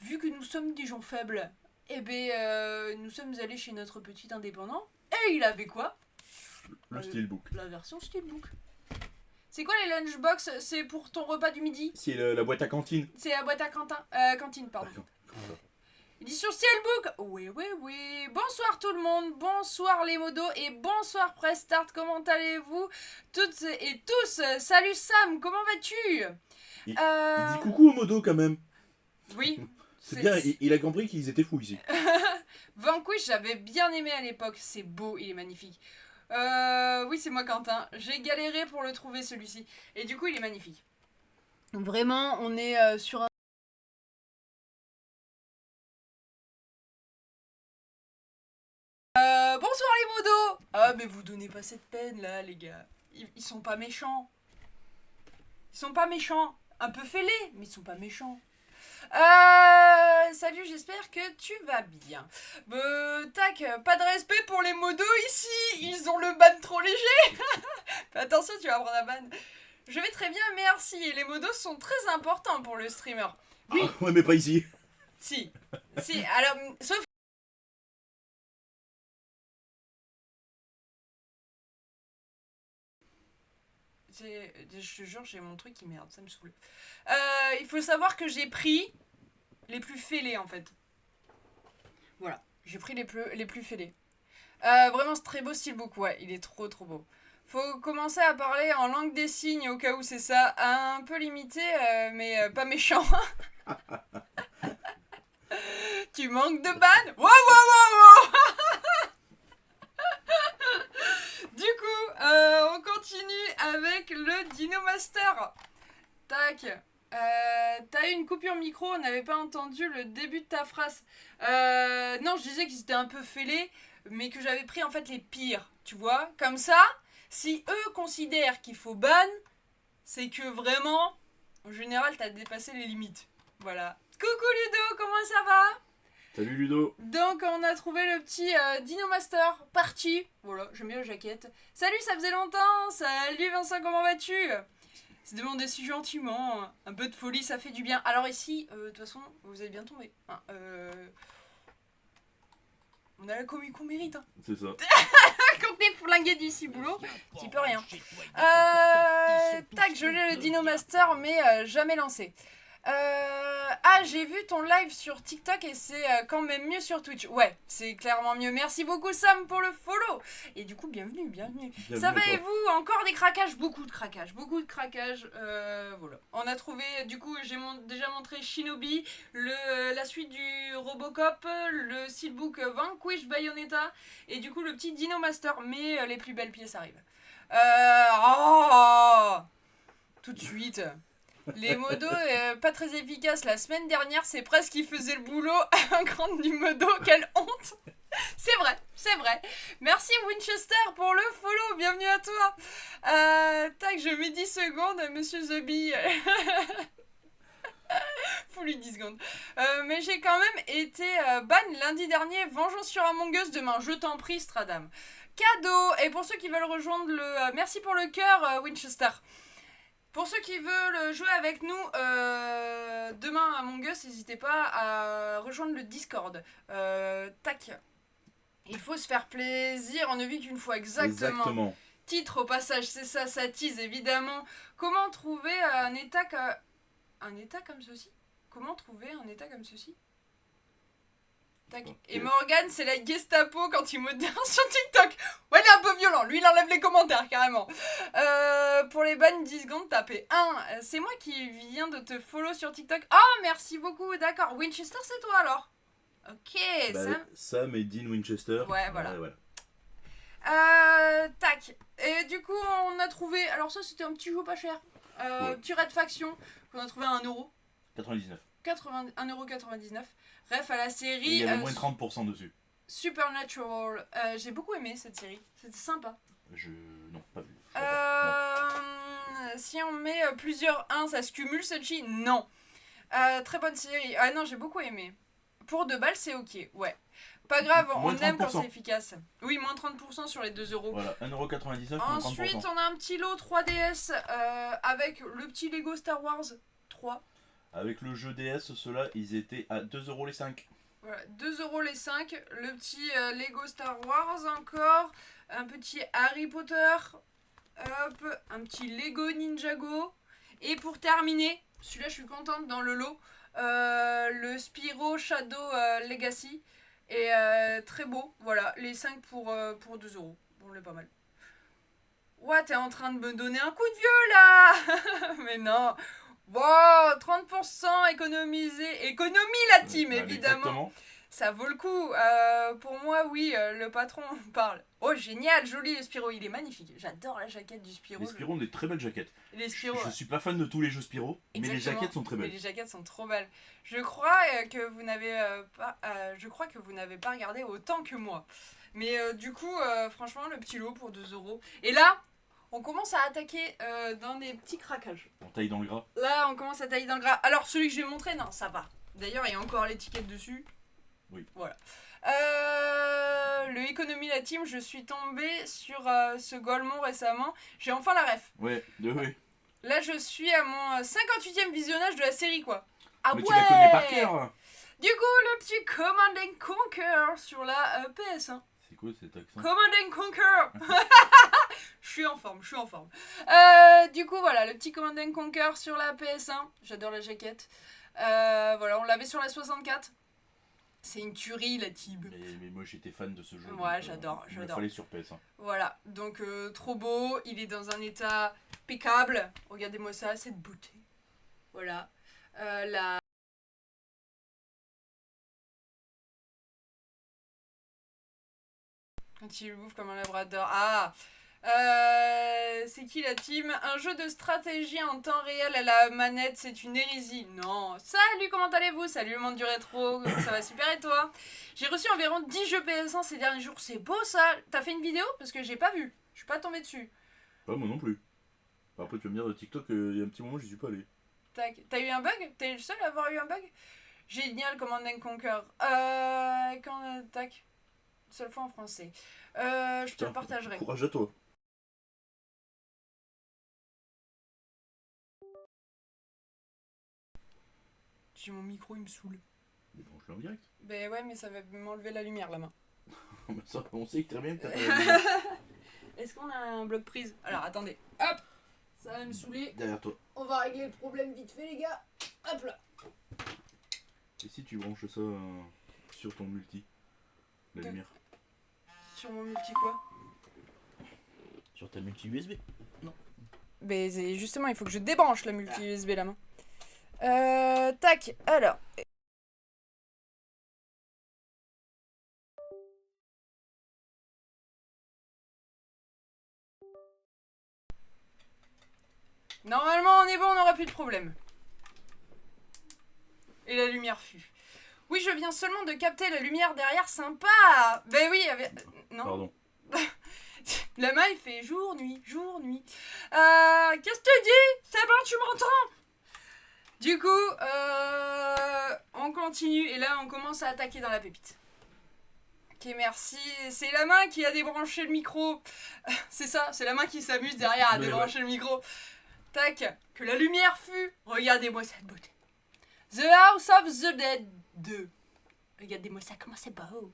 vu que nous sommes des gens faibles, nous sommes allés chez notre petit indépendant. Et il avait quoi? Le Steelbook. La version Steelbook. C'est quoi les lunchbox? C'est pour ton repas du midi? C'est la boîte à cantine. C'est la boîte à cantine, pardon. Édition Steelbook. Oui. Bonsoir tout le monde, bonsoir les modos et bonsoir Prestart. Comment allez-vous toutes et tous? Salut Sam, comment vas-tu? Il dit coucou au modo quand même. Oui. C'est bien, il a compris qu'ils étaient fous ici. Vanquish, j'avais bien aimé à l'époque. C'est beau, il est magnifique. Oui, c'est moi Quentin. J'ai galéré pour le trouver celui-ci. Et du coup, il est magnifique. Donc vraiment, on est sur un... bonsoir les modos. Ah, mais vous donnez pas cette peine là, les gars. Ils sont pas méchants. Un peu fêlés, mais ils sont pas méchants. Salut, j'espère que tu vas bien. Tac, pas de respect pour les modos ici. Ils ont le ban trop léger. Fais attention, tu vas prendre un ban. Je vais très bien, merci. Et les modos sont très importants pour le streamer. Oui. Ah, ouais, mais pas ici. Si, alors, sauf... Je te jure, j'ai mon truc qui merde, ça me saoule. Il faut savoir que j'ai pris les plus fêlés en fait. Voilà, j'ai pris les plus fêlés. Vraiment, c'est très beau steelbook, ouais, il est trop beau. Faut commencer à parler en langue des signes au cas où c'est ça. Un peu limité, mais pas méchant. Tu manques de ban? Wow. Du coup, on continue avec le Dino Master. Tac. T'as eu une coupure micro, on n'avait pas entendu le début de ta phrase. Non, je disais qu'ils étaient un peu fêlés, mais que j'avais pris en fait les pires, tu vois. Comme ça, si eux considèrent qu'il faut ban, c'est que vraiment, en général, t'as dépassé les limites. Voilà. Coucou Ludo, comment ça va? Salut Ludo. Donc on a trouvé le petit Dino Master, parti. Voilà, j'aime bien la jaquette. Salut, ça faisait longtemps. Salut Vincent, comment vas-tu? C'est demandé si gentiment. Un peu de folie, ça fait du bien. Alors ici, de toute façon, vous avez bien tombé. Hein, on a la commu qu'on mérite. Hein. C'est ça. Quand t'es flingué du ciboulot, tu peux rien. Tac, je l'ai le Dino Master, mais jamais lancé. Ah, j'ai vu ton live sur TikTok et c'est quand même mieux sur Twitch. Ouais, c'est clairement mieux. Merci beaucoup Sam pour le follow. Et du coup, bienvenue. Ça va et vous? Encore des craquages? Beaucoup de craquages. Voilà. On a trouvé, du coup, j'ai déjà montré Shinobi, la suite du Robocop, le Steelbook Vanquish Bayonetta et du coup le petit Dino Master. Mais les plus belles pièces arrivent. Tout de suite. Les modos, pas très efficaces. La semaine dernière, c'est presque qu'ils faisaient le boulot à un grand du modo. Quelle honte! C'est vrai. Merci Winchester pour le follow. Bienvenue à toi. Tac, je mets 10 secondes, monsieur The Bee. Faut lui 10 secondes. Mais j'ai quand même été ban lundi dernier. Vengeance sur Among Us demain. Je t'en prie, Stradam. Cadeau. Et pour ceux qui veulent rejoindre le... merci pour le cœur, Winchester. Pour ceux qui veulent jouer avec nous demain à Among Us, n'hésitez pas à rejoindre le Discord. Tac. Il faut se faire plaisir, on ne vit qu'une fois, exactement. Titre au passage, c'est ça, ça tease évidemment. Comment trouver un état comme ceci? Comment trouver un état comme ceci? Tac. Okay. Et Morgan, c'est la Gestapo quand il modère sur TikTok. Ouais, il est un peu violent. Lui, il enlève les commentaires, carrément. Pour les bannes, 10 secondes, tapez 1. C'est moi qui viens de te follow sur TikTok. Oh, merci beaucoup. D'accord. Winchester, c'est toi, alors? Ok, Sam et Dean Winchester. Ouais, voilà. Tac. Et du coup, on a trouvé... Alors ça, c'était un petit jeu pas cher. Petit raid faction qu'on a trouvé à 1€. 99. 1,99€. Ref à la série. Et il y avait moins de 30% dessus. Supernatural. J'ai beaucoup aimé cette série. C'était sympa. Non, pas vu. Si on met plusieurs 1, ça se cumule, Sochi? Non. Très bonne série. Ah non, j'ai beaucoup aimé. Pour 2 balles, c'est ok. Ouais. Pas grave, on aime quand c'est efficace. Oui, moins 30% sur les 2€. Voilà, 1,99€. Ensuite, on a un petit lot 3DS avec le petit Lego Star Wars 3. Avec le jeu DS, ceux-là, ils étaient à 2€ les 5. Voilà, 2€ les 5. Le petit Lego Star Wars encore. Un petit Harry Potter. Hop, un petit Lego Ninjago. Et pour terminer, celui-là, je suis contente dans le lot. Le Spyro Shadow Legacy. Et très beau. Voilà, les 5 pour 2€. Bon, on est pas mal. Ouais, t'es en train de me donner un coup de vieux là. Mais non. Wow, 30% économisé. Économie la team, évidemment. Exactement. Ça vaut le coup. Pour moi, oui, le patron parle. Oh, génial, joli le Spyro, il est magnifique. J'adore la jaquette du Spyro. Les Spyro ont des très belles jaquettes. Les Spyro, je suis pas fan de tous les jeux Spyro, mais les jaquettes sont très belles. Mais les jaquettes sont trop belles. Je crois que vous n'avez pas regardé autant que moi. Mais du coup, franchement, le petit lot pour 2€. Et là, on commence à attaquer dans des petits craquages. On taille dans le gras. Là, on commence à tailler dans le gras. Alors, celui que je vais montrer, non, ça va. D'ailleurs, il y a encore l'étiquette dessus. Oui. Voilà. Le Economy la team, je suis tombée sur ce Golemon récemment. J'ai enfin la ref. Ouais, oui. Là, je suis à mon 58e visionnage de la série, quoi. Ah mais ouais. Tu la connais par cœur. Du coup, le petit Command & Conquer sur la PS1. C'est quoi cet accent? Command & Conquer. Je suis en forme. Du coup, voilà, le petit Command & Conquer sur la PS1. J'adore la jaquette. Voilà, on l'avait sur la 64. C'est une tuerie, la team. Mais moi, j'étais fan de ce jeu. Ouais, j'adore. Il me fallait sur PS1. Voilà, donc trop beau. Il est dans un état impeccable. Regardez-moi ça, cette beauté. Voilà. Quand il bouffe comme un labrador. Ah, c'est qui la team? Un jeu de stratégie en temps réel à la manette, c'est une hérésie. Non. Salut, comment allez-vous? Salut le monde du rétro, ça va super et toi? J'ai reçu environ 10 jeux PS1 ces derniers jours, c'est beau ça. T'as fait une vidéo? Parce que j'ai pas vu, je suis pas tombée dessus. Pas moi non plus. Après tu vas me dire de TikTok, il y a un petit moment j'y suis pas allé. Tac, t'as eu un bug? T'es le seul à avoir eu un bug? Génial, Command & Conquer. Tac. Seule fois en français. Je te le partagerai. Courage à toi. J'ai mon micro, il me saoule. Mais bon, je l'ai en direct. Ben ouais, mais ça va m'enlever la lumière, la main. Ça, on sait que très bien que t'as pas la lumière. Est-ce qu'on a un bloc prise? Alors, attendez. Hop! Ça va me saouler. Derrière toi. On va régler le problème vite fait, les gars. Hop là. Et si tu branches ça sur ton multi, la lumière. Sur mon multi quoi? Sur ta multi USB. Mais justement, il faut que je débranche la multi USB la main. Tac, alors. Normalement, on est bon, on n'aura plus de problème. Et la lumière fut. Oui, je viens seulement de capter la lumière derrière, sympa. Ben oui, non. Pardon. La main, il fait jour, nuit, jour, nuit. Qu'est-ce que tu dis? C'est bon, tu m'entends? Du coup, on continue. Et là, on commence à attaquer dans la pépite. Ok, merci. C'est la main qui a débranché le micro. C'est ça, c'est la main qui s'amuse derrière à débrancher le micro. Tac, que la lumière fut. Regardez-moi cette beauté. The House of the Dead 2. Regardez-moi ça, comment c'est beau.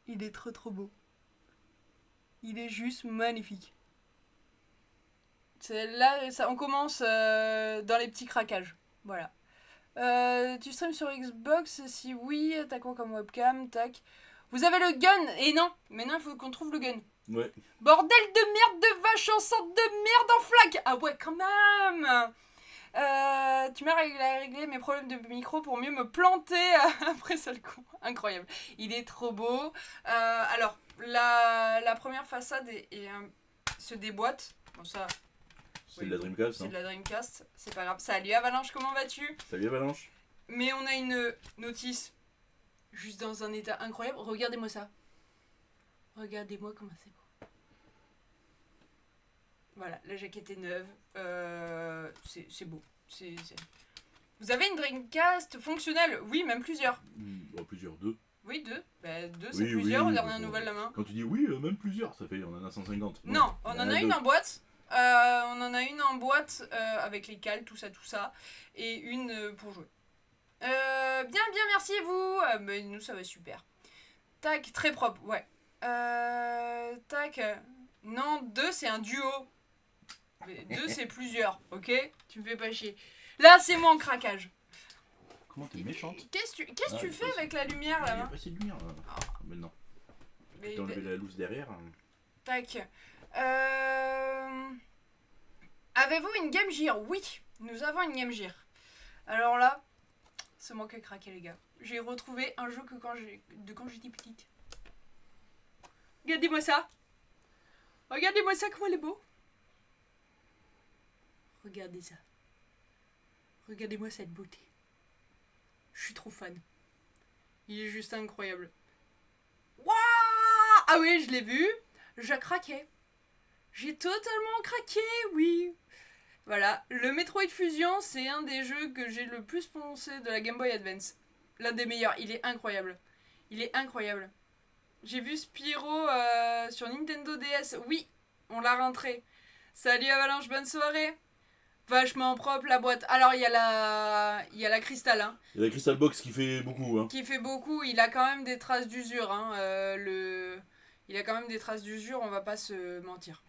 Il est trop beau. Il est juste magnifique. Là, on commence dans les petits craquages. Voilà. Tu streams sur Xbox? Si oui, t'as quoi comme webcam? Tac. Vous avez le gun? Et non, maintenant il faut qu'on trouve le gun. Ouais. Bordel de merde de vache enceinte de merde en flaque! Ah ouais, quand même! Tu m'as réglé mes problèmes de micro pour mieux me planter après ça le coup. Incroyable. Il est trop beau. Alors, la première façade se déboîte. Bon, ça. C'est de la Dreamcast. C'est de la Dreamcast. C'est pas grave. Salut Avalanche, comment vas-tu? Salut Avalanche. Mais on a une notice juste dans un état incroyable. Regardez-moi ça. Regardez-moi comment c'est beau. Voilà, la jaquette est neuve. C'est beau. Vous avez une Dreamcast fonctionnelle? Oui, même plusieurs. Plusieurs, deux. Oui, deux. Bah, deux, c'est plusieurs. Regardez un nouvel la main. Quand tu dis oui, même plusieurs, ça fait on en a 150. Non, on en a une en boîte. On en a une en boîte avec les cales, tout ça. Et une pour jouer. Bien, merci et vous. Mais nous, ça va super. Tac, très propre, ouais. Tac. Non, deux, c'est un duo. Mais deux, c'est plusieurs, ok? Tu me fais pas chier. Là, c'est mon craquage. Comment t'es méchante? Qu'est-ce que tu fais avec la lumière là? Il y a pas assez de lumière là. Maintenant. Tu t'as enlevé la loose derrière. Tac. Avez-vous une Game Gear? Oui, nous avons une Game Gear. Alors là, ça manque à craquer les gars. J'ai retrouvé un jeu que quand j'étais petite. Regardez-moi ça. Regardez-moi ça, comment il est beau. Regardez ça. Regardez-moi cette beauté. Je suis trop fan. Il est juste incroyable. Waouh! Ah oui, je l'ai vu. Je craquais. J'ai totalement craqué, oui. Voilà, le Metroid Fusion, c'est un des jeux que j'ai le plus poncé de la Game Boy Advance. L'un des meilleurs, il est incroyable. Il est incroyable. J'ai vu Spyro sur Nintendo DS. Oui, on l'a rentré. Salut Avalanche, bonne soirée. Vachement propre la boîte. Alors il y a la Crystal. Hein. Il y a la Crystal Box qui fait beaucoup. Hein. Qui fait beaucoup. Il a quand même des traces d'usure. Hein. Il a quand même des traces d'usure, on va pas se mentir.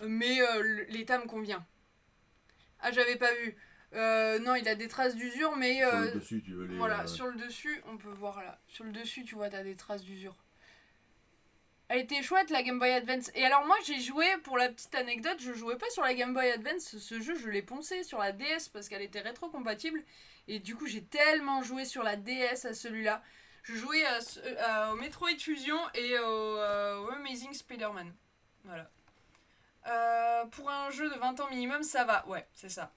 Mais l'état me convient. Ah, j'avais pas vu. Non, il a des traces d'usure, mais... Sur le dessus, tu veux les... Voilà, sur le dessus, on peut voir là. Sur le dessus, tu vois, t'as des traces d'usure. Elle était chouette, la Game Boy Advance. Et alors moi, j'ai joué, pour la petite anecdote, je jouais pas sur la Game Boy Advance. Ce jeu, je l'ai poncé sur la DS parce qu'elle était rétro-compatible. Et du coup, j'ai tellement joué sur la DS à celui-là. Je jouais au Metroid Fusion et au Amazing Spider-Man. Voilà. Pour un jeu de 20 ans minimum, ça va. Ouais, c'est ça.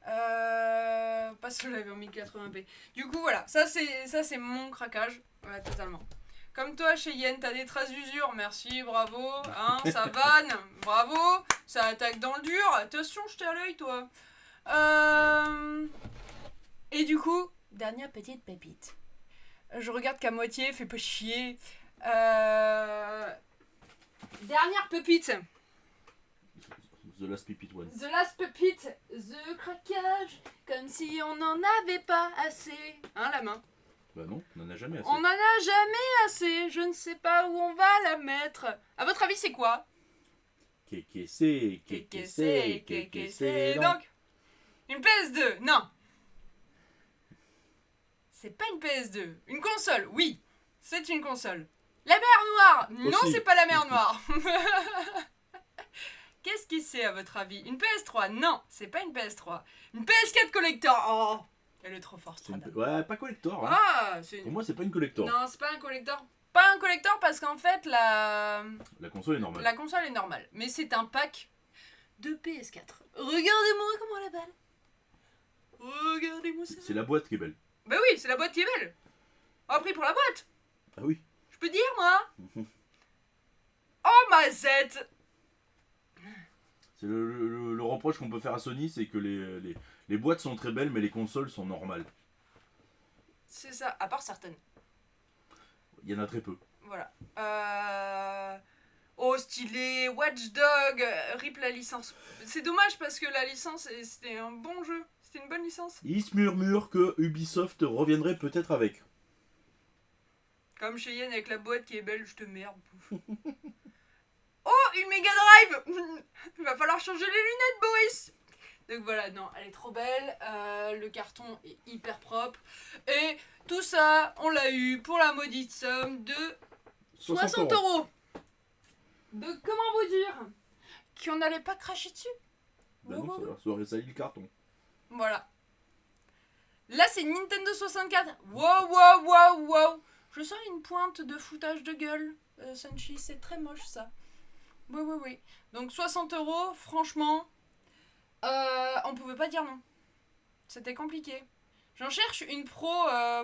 Parce que je l'avais en 1080p. Du coup, voilà. Ça, c'est mon craquage. Ouais, totalement. Comme toi, Cheyenne, t'as des traces d'usure. Merci, bravo. Hein, ça vanne. Bravo. Ça attaque dans le dur. Attention, je t'ai à l'œil, toi. Et du coup, dernière petite pépite. Je regarde qu'à moitié, fais pas chier. Dernière pépite. The Last Pipit One. The Last Pépite. The craquage. Comme si on n'en avait pas assez. Hein, la main. Bah non, on en a jamais assez. On en a jamais assez. Je ne sais pas où on va la mettre. À votre avis, c'est quoi? Qu'est-ce que c'est Donc, Une PS2, non. C'est pas une PS2. Une console, oui. C'est une console. La mer Noire, non, Aussi. c'est pas la mer Noire. Qu'est-ce qui c'est à votre avis? Une PS3, non, c'est pas une PS3. Une PS4 collector, oh, elle est trop forte. C'est une- Radam. Ouais, pas collector. Hein. Ah, c'est Pour une... moi, c'est pas une collector. Non, c'est pas un collector. Pas un collector parce qu'en fait, La console est normale. la console est normale. Mais c'est un pack de PS4. Regardez-moi comment elle est belle. Regardez-moi ça. C'est la boîte qui est belle. Bah oui, c'est la boîte qui est belle. Oh, prix pour la boîte. Ah oui. Je peux dire, moi. Oh, ma zette. C'est le reproche qu'on peut faire à Sony, c'est que les boîtes sont très belles, mais les consoles sont normales. C'est ça, à part certaines. Il y en a très peu. Voilà. Oh, stylé, Watch Dog, rip la licence. C'est dommage parce que la licence, c'était un bon jeu. C'était une bonne licence. Il se murmure que Ubisoft reviendrait peut-être avec. Comme Cheyenne avec la boîte qui est belle, je te merde. Oh, une Mega Drive. Il va falloir changer les lunettes, Boris. Donc voilà, non, elle est trop belle. Le carton est hyper propre. Et tout ça, on l'a eu pour la maudite somme de 60 €. Donc comment vous dire qu'on n'allait pas cracher dessus? Bah non, ça aurait sali le carton. Voilà. Là, c'est Nintendo 64. Wow, wow, wow, wow. Je sens une pointe de foutage de gueule, Sunchi. C'est très moche, ça. Oui, oui, oui. Donc 60 €, franchement, on pouvait pas dire non. C'était compliqué. J'en cherche une pro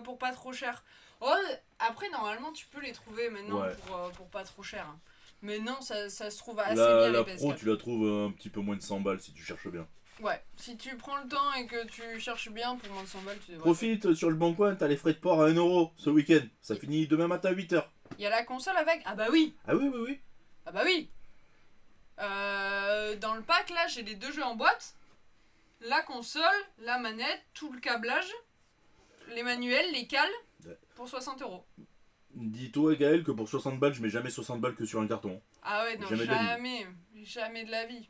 pour pas trop cher. Oh, après, normalement, tu peux les trouver maintenant Ouais. pour pas trop cher. Hein. Mais non, ça se trouve assez La bien, les pro, PS4. tu la trouves un petit peu moins de 100 balles si tu cherches bien. Ouais, si tu prends le temps et que tu cherches bien pour moins de 100 balles, tu devrais. Profite, sur le bon coin, t'as les frais de port à 1 € ce week-end. Ça finit demain matin à 8h. Il y a la console avec. Ah bah oui. Ah oui, oui, oui. Ah bah oui. Dans le pack, là, j'ai les 2 jeux en boîte. La console, la manette, tout le câblage, les manuels, les cales, Ouais. pour 60 €. Dis-toi, Gaël, que pour 60 balles, je mets jamais 60 balles que sur un carton. Ah ouais, non, Jamais de la vie. jamais, jamais de la vie.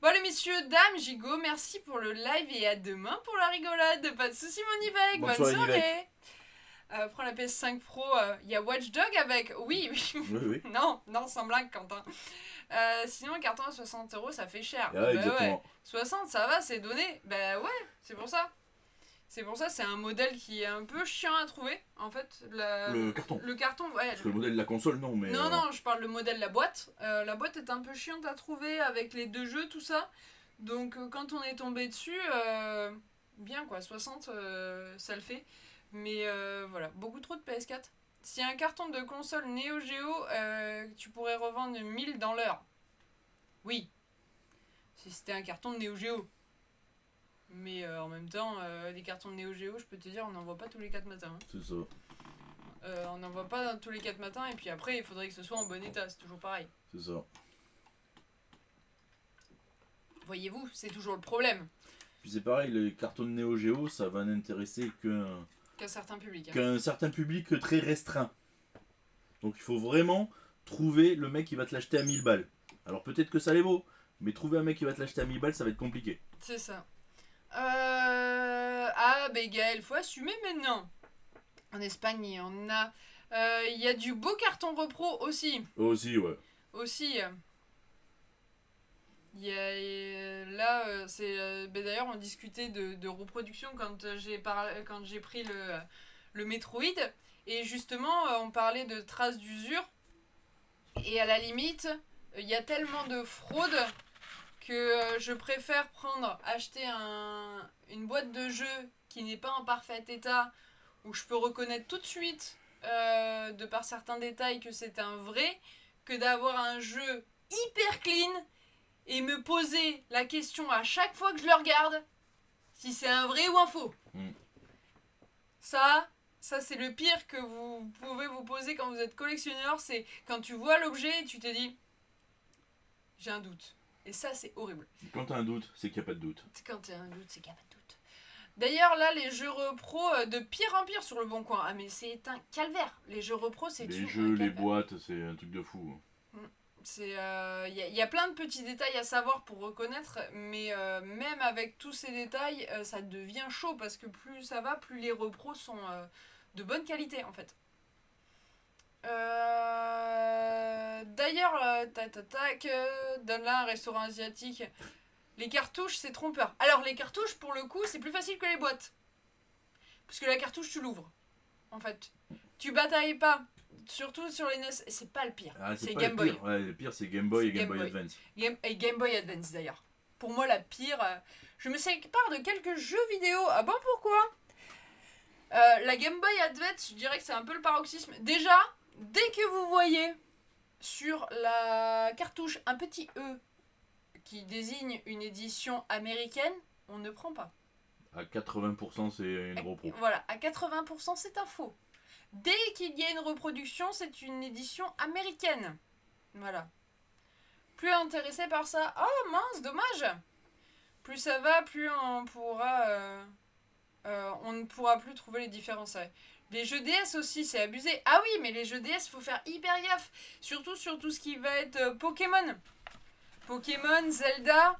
Bon les messieurs, dames, Gigot, merci pour le live et à demain pour la rigolade. Pas de soucis mon Yvec, bonne Bonne soirée, soirée. Prends la PS5 Pro, il y a Watch Dog avec... Oui, oui. Oui, oui. Non, non, sans blague Quentin. Sinon un carton à 60 € ça fait cher. Ah, Bah exactement. ouais. 60 ça va, c'est donné. Bah ouais, c'est pour ça. C'est pour ça, c'est un modèle qui est un peu chiant à trouver, en fait. Le carton. Le carton, ouais. Parce que le modèle de la console, non, mais. Non, non, je parle le modèle de la boîte. La boîte est un peu chiante à trouver avec les 2 jeux, tout ça. Donc quand on est tombé dessus, bien quoi, 60, ça le fait. Mais voilà, beaucoup trop de PS4. Si un carton de console Neo Geo, tu pourrais revendre 1000 dans l'heure. Oui. Si c'était un carton de Neo Geo. Mais en même temps, les cartons de Neo Geo, je peux te dire, on n'en voit pas tous les 4 matins. Hein. C'est ça. On n'en voit pas tous les 4 matins, et puis après, il faudrait que ce soit en bon état, c'est toujours pareil. C'est ça. Voyez-vous, c'est toujours le problème. Puis c'est pareil, les cartons de Neo Geo, ça va n'intéresser Qu'un certain public. Hein. qu'un certain public très restreint. Donc il faut vraiment trouver le mec qui va te l'acheter à 1000 balles. Alors peut-être que ça les vaut, mais trouver un mec qui va te l'acheter à 1000 balles, ça va être compliqué. C'est ça. Ah, ben Gaël, faut assumer maintenant. En Espagne, on a... Il y a du beau carton repro aussi. Aussi, ouais. Aussi. Il y a, là, c'est... ben d'ailleurs, on discutait de reproduction quand j'ai pris le Metroid. Et justement, on parlait de traces d'usure. Et à la limite, il y a tellement de fraude que je préfère acheter une boîte de jeu qui n'est pas en parfait état, où je peux reconnaître tout de suite, de par certains détails, que c'est un vrai, que d'avoir un jeu hyper clean et me poser la question à chaque fois que je le regarde, si c'est un vrai ou un faux. Ça c'est le pire que vous pouvez vous poser quand vous êtes collectionneur, c'est quand tu vois l'objet et tu te dis, j'ai un doute. Et ça, c'est horrible. Quand t'as un doute, c'est qu'il n'y a pas de doute. Quand t'as un doute, c'est qu'il n'y a pas de doute. D'ailleurs, là, les jeux repro, de pire en pire sur le bon coin. Ah, mais c'est un calvaire. Les jeux repro, c'est Les toujours jeux, un les calvaire. boîtes, c'est un truc de fou. y a plein de petits détails à savoir pour reconnaître, mais même avec tous ces détails, ça devient chaud parce que plus ça va, plus les repros sont de bonne qualité en fait. D'ailleurs, donne-là un restaurant asiatique. Les cartouches, c'est trompeur. Alors, les cartouches, pour le coup, c'est plus facile que les boîtes. Parce que la cartouche, tu l'ouvres. En fait. Tu batailles pas. Surtout sur les NES. Et c'est pas le pire. Ah, c'est pas Game le Boy. pire. Ouais, le pire, c'est Game Boy C'est et Game Game Boy Boy. Advance. Et Game Boy Advance, d'ailleurs. Pour moi, la pire. Je me sépare de quelques jeux vidéo. Ah bon, pourquoi la Game Boy Advance, je dirais que c'est un peu le paroxysme. Déjà, dès que vous voyez sur la cartouche un petit E qui désigne une édition américaine, on ne prend pas. À 80%, c'est une repro. Voilà, à 80%, c'est un faux. Dès qu'il y a une reproduction, c'est une édition américaine. Voilà. Plus intéressé par ça, oh mince, dommage. Plus ça va, plus on pourra... on ne pourra plus trouver les différences. Les jeux DS aussi, c'est abusé. Ah oui, mais les jeux DS, faut faire hyper gaffe. Surtout sur tout ce qui va être Pokémon. Pokémon, Zelda.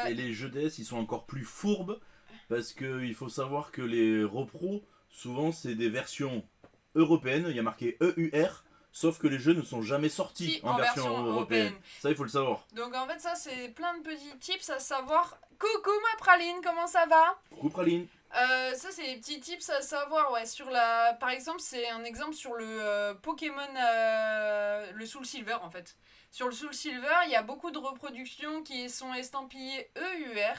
Et les jeux DS, ils sont encore plus fourbes parce qu'il faut savoir que les repros, souvent, c'est des versions européennes. Il y a marqué EUR, sauf que les jeux ne sont jamais sortis Si, en version européenne. Ça, il faut le savoir. Donc en fait, ça, c'est plein de petits tips à savoir. Coucou ma praline, comment ça va? Coucou Praline. Ça c'est des petits tips à savoir, ouais, sur la... Par exemple, c'est un exemple sur le Pokémon, le Soul Silver en fait. Sur le Soul Silver, il y a beaucoup de reproductions qui sont estampillées EUR.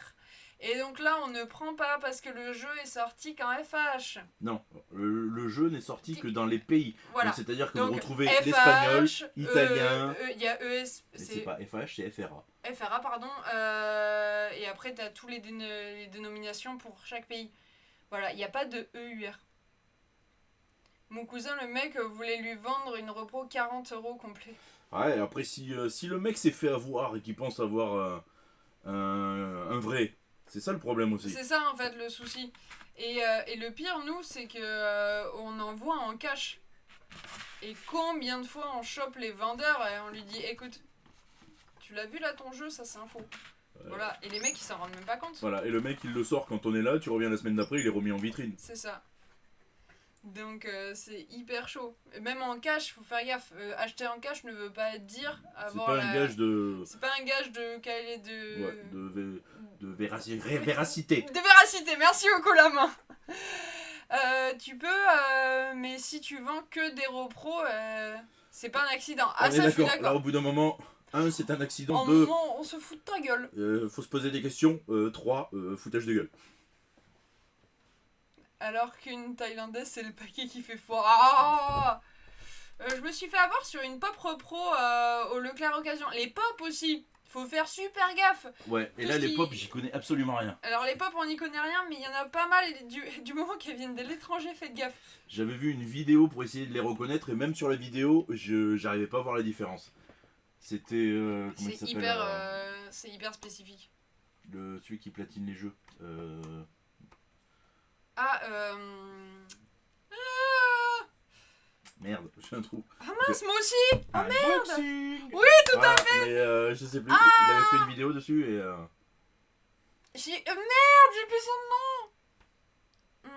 Et donc là, on ne prend pas parce que le jeu est sorti qu'en FH. Non, le jeu n'est sorti que dans les pays. Voilà. C'est-à-dire que Donc, vous retrouvez FH, l'espagnol, italien... Il y a ES... Mais c'est pas FH, c'est FRA. FRA, pardon. Et après, tu as tous les dénominations pour chaque pays. Voilà, il n'y a pas de EUR. Mon cousin, le mec, voulait lui vendre une repro 40€ complet. Ouais, après, si le mec s'est fait avoir et qu'il pense avoir un vrai, c'est ça le problème aussi. C'est ça, en fait, le souci. Et le pire, nous, c'est que on envoie en cash. Et combien de fois on chope les vendeurs et on lui dit, écoute, tu l'as vu là ton jeu, ça c'est un faux. Voilà, et les mecs ils s'en rendent même pas compte. Voilà, et le mec il le sort quand on est là, tu reviens la semaine d'après, il est remis en vitrine. C'est ça. Donc c'est hyper chaud. Et même en cash, faut faire gaffe. Acheter en cash ne veut pas dire avoir. C'est pas un gage de. C'est pas un gage de de. Ouais, de véracité. De véracité, merci au la main. Tu peux, mais si tu vends que des repros, c'est pas un accident. Ah, on ça, est je suis d'accord. Là, d'accord. au bout d'un moment, 1, c'est un accident. En 2, moment, on se fout de ta gueule. faut se poser des questions. 3, foutage de gueule. Alors qu'une Thaïlandaise, c'est le paquet qui fait fort. Ah je me suis fait avoir sur une pop repro au Leclerc Occasion. Les pop aussi, faut faire super gaffe. Ouais, et Tout là, ce les qui- pop, j'y connais absolument rien. Alors les pop, on n'y connaît rien, mais il y en a pas mal. Et du moment qu'elles viennent de l'étranger, faites gaffe. J'avais vu une vidéo pour essayer de les reconnaître, et même sur la vidéo, j'arrivais pas à voir la différence. C'était. Comment il s'appelle C'est hyper spécifique. celui qui platine les jeux. Ah, Merde, j'ai un trou. Ah mince, moi aussi. Oh merde. Oui, tout à fait. Mais je sais plus. Il avait fait une vidéo dessus et. Merde, j'ai plus son nom.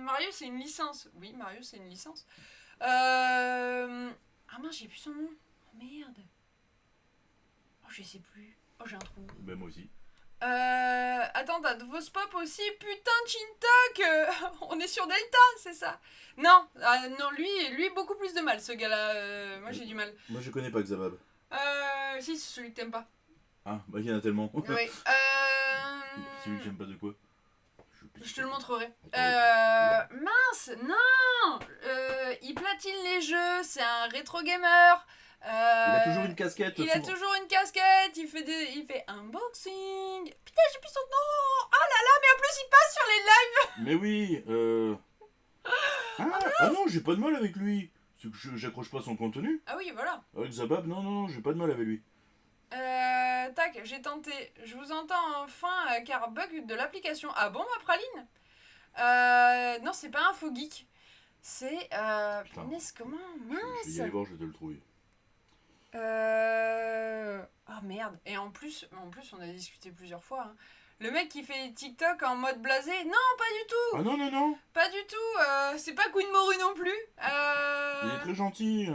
Mario, c'est une licence. Oui, Mario, c'est une licence. Ah mince, j'ai plus son nom. Oh merde. Oh, je sais plus. Oh, j'ai un trou. Ben moi aussi. Attends, t'as de vos pop aussi. Putain, Chintok. On est sur Delta, c'est ça. Non, non, lui, beaucoup plus de mal, ce gars-là. Moi, j'ai du mal. Moi je connais pas Xabab. Si, c'est celui que t'aimes pas. Ah, bah il y en a tellement. Oui. Celui que j'aime pas de quoi. Je te le montrerai. Ok. Mince, non. Il platine les jeux, c'est un rétro gamer. Il a toujours une casquette. Il a souvent. toujours une casquette, il fait unboxing. Putain, j'ai plus son nom. Oh là là, mais en plus il passe sur les lives. Mais oui. Ah non, j'ai pas de mal avec lui. C'est que j'accroche pas son contenu. Ah oui, voilà. Avec Zabab, non, j'ai pas de mal avec lui. Tac, j'ai tenté. Je vous entends enfin car bug de l'application. Ah bon, ma praline? Non, c'est pas un faux geek. C'est. Punaise, comment? Je vais y Mince. aller voir, je vais te le trouver. Ah merde. Et en plus, on a discuté plusieurs fois. Hein. Le mec qui fait TikTok en mode blasé, non, pas du tout. Ah non, non, non. Pas du tout. C'est pas Queen Moru non plus. Il est très gentil.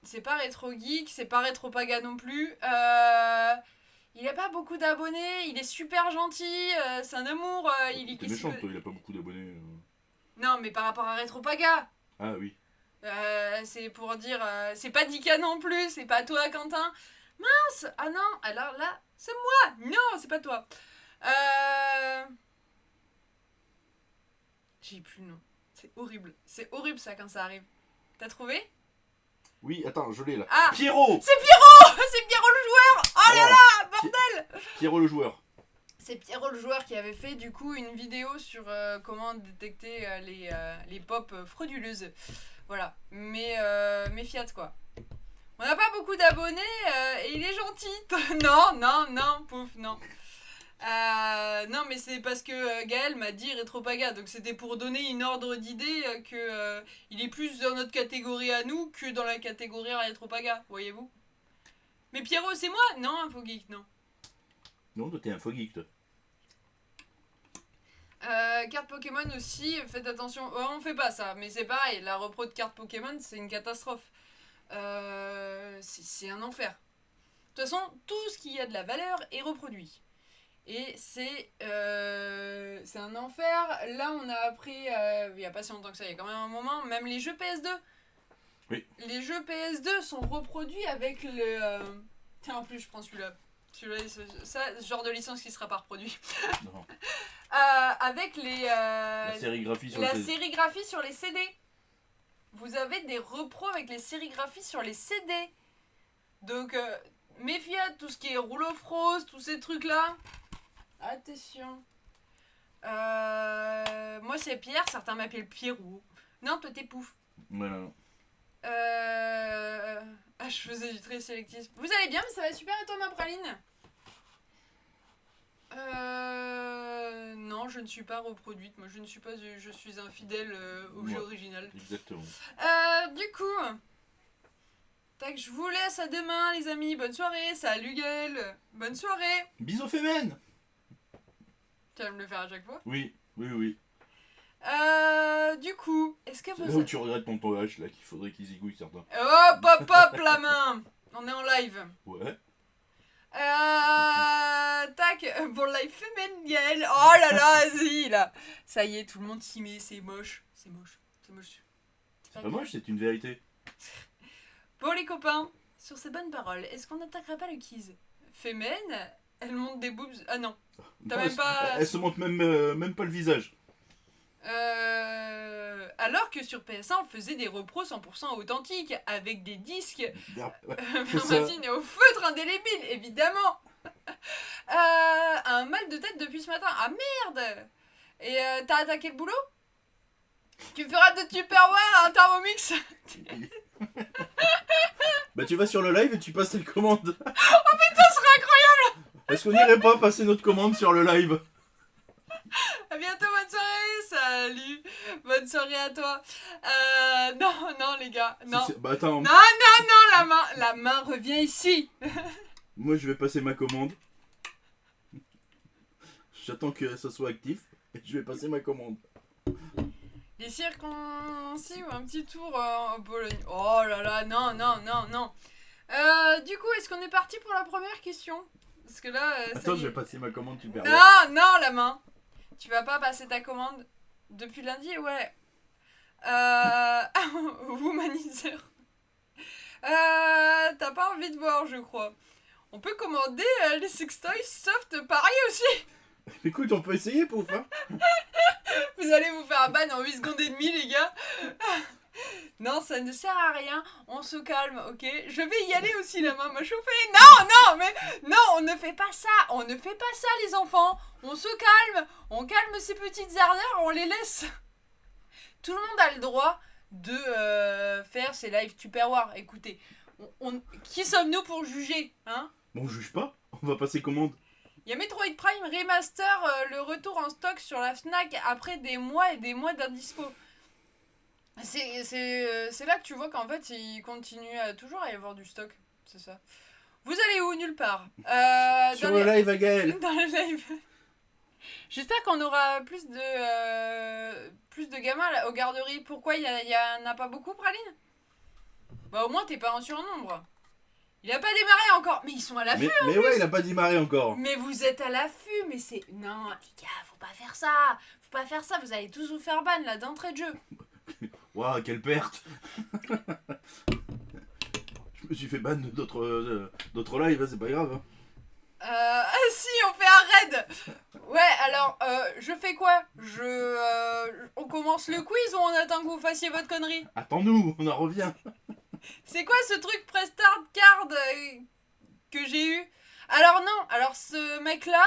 C'est pas Rétro Geek, c'est pas Rétro Paga non plus. Il a pas beaucoup d'abonnés, il est super gentil, c'est un amour. T'es méchant, toi, il a pas beaucoup d'abonnés. Non, mais par rapport à Rétro Paga. Ah oui. C'est pour dire, c'est pas Dika non plus, c'est pas toi Quentin. Mince. Ah non, alors là, c'est moi. Non, c'est pas toi. J'ai plus le nom. C'est horrible ça quand ça arrive. T'as trouvé? Oui, attends, je l'ai là. Ah, Pierrot. c'est Pierrot. C'est Pierrot le joueur. Oh là là, bordel. Pierrot le joueur. C'est Pierrot le joueur qui avait fait du coup une vidéo sur comment détecter les pop frauduleuses. Voilà, mais fiat quoi. On n'a pas beaucoup d'abonnés et il est gentil. non, pouf, non. Non, mais c'est parce que Gaël m'a dit Rétropaga, donc c'était pour donner une ordre d'idée que il est plus dans notre catégorie à nous que dans la catégorie Rétropaga, voyez-vous. Mais Pierrot, c'est moi? Non, Infogeek, non. Non, toi t'es un faux geek, toi. Cartes Pokémon aussi, faites attention. On fait pas ça, mais c'est pareil, la repro de cartes Pokémon, c'est une catastrophe. C'est un enfer. De toute façon, tout ce qui a de la valeur est reproduit. Et c'est un enfer. Là, on a appris, il n'y a pas si longtemps que ça, il y a quand même un moment, même les jeux PS2. Oui. Les jeux PS2 sont reproduits avec le... Tiens, en plus, je prends celui-là. Ça, ce genre de licence qui ne sera pas reproduit. Non. Avec La sérigraphie sur le sérigraphie sur les CD. Vous avez des repros avec les sérigraphies sur les CD. Donc, méfiez tout ce qui est rouleau rose, tous ces trucs-là. Attention. Moi, c'est Pierre, certains m'appellent Pierrot. Non, toi, t'es Pouf. Voilà. Je faisais du très sélectif. Vous allez bien, mais ça va super, et toi, ma praline? Non, je ne suis pas reproduite. Moi, je suis un fidèle objet original. Exactement. Du coup, tac, je vous laisse à demain, les amis. Bonne soirée. Salut, Gaël. Bonne soirée. Bisous, Femen. Tu vas me le faire à chaque fois? Oui. Du coup, est-ce que C'est là vous... où tu regrettes ton toage, là, qu'il faudrait qu'ils y gouillent certains. Hop, la main. On est en live. Ouais. Tac, pour live féminin, Gaël. Oh là là, vas-y, là. Ça y est, tout le monde s'y met, c'est moche. C'est C'est pas moche, c'est une vérité. Bon, les copains, sur ces bonnes paroles, est-ce qu'on n'attaquerait pas le quiz? Femen, elle monte des boobs. Ah non. T'as même pas... Elle se montre même pas le visage. Alors que sur PS1, on faisait des repros 100% authentiques, avec des disques C'est au feutre indélébile, évidemment. Un mal de tête depuis ce matin. Ah merde. Et t'as attaqué le boulot? Tu me feras de Tupperware un Thermomix. Bah tu vas sur le live et tu passes tes commandes. Oh putain, ce serait incroyable. Est-ce qu'on n'irait pas passer notre commande sur le live? À bientôt, bonne soirée. Salut. Bonne soirée à toi. Non les gars, non. Bah attends. Non, la main revient ici. Moi je vais passer ma commande. J'attends que ça soit actif et je vais passer ma commande. Les circoncis ou un petit tour en Pologne. Oh là là, non. Du coup, est-ce qu'on est parti pour la première question? Parce que là... Attends, je vais passer ma commande, tu perds. Non, la main. Tu vas pas passer ta commande depuis lundi? Ouais. Womanizer. T'as pas envie de voir, je crois. On peut commander les sextoys soft pareil aussi. Écoute, on peut essayer, Pouf, hein. Vous allez vous faire un ban en 8 secondes et demie, les gars. Non, ça ne sert à rien. On se calme, ok? Je vais y aller aussi, la main m'a chauffé. Non, on ne fait pas ça. On ne fait pas ça, les enfants. On se calme. On calme ces petites ardeurs, on les laisse. Tout le monde a le droit de faire ses lives Tupperware. Écoutez, qui sommes-nous pour juger, hein? Bon, on juge pas. On va passer commande. Il y a Metroid Prime Remaster, le retour en stock sur la Fnac après des mois et des mois d'indispo. C'est là que tu vois qu'en fait, il continue à toujours à y avoir du stock. C'est ça. Vous allez où? Nulle part. Sur le live à Gaël. Dans le live. J'espère qu'on aura plus de gamins là, aux garderies. Pourquoi il y en a pas beaucoup, Praline? Bah au moins t'es pas en surnombre. Il a pas démarré encore. Mais ils sont à l'affût. Mais ouais, il a pas démarré encore. Mais vous êtes à l'affût. Mais c'est... Non, les gars, faut pas faire ça. Faut pas faire ça. Vous allez tous vous faire ban là d'entrée de jeu. Waouh, quelle perte. Je me suis fait ban d'autres lives, hein, c'est pas grave. Hein. Ah si, on fait un raid. Ouais, alors, je fais quoi? On commence le quiz ou on attend que vous fassiez votre connerie? Attends-nous, on en revient. C'est quoi ce truc Prestart Card que j'ai eu? Alors non, alors ce mec-là...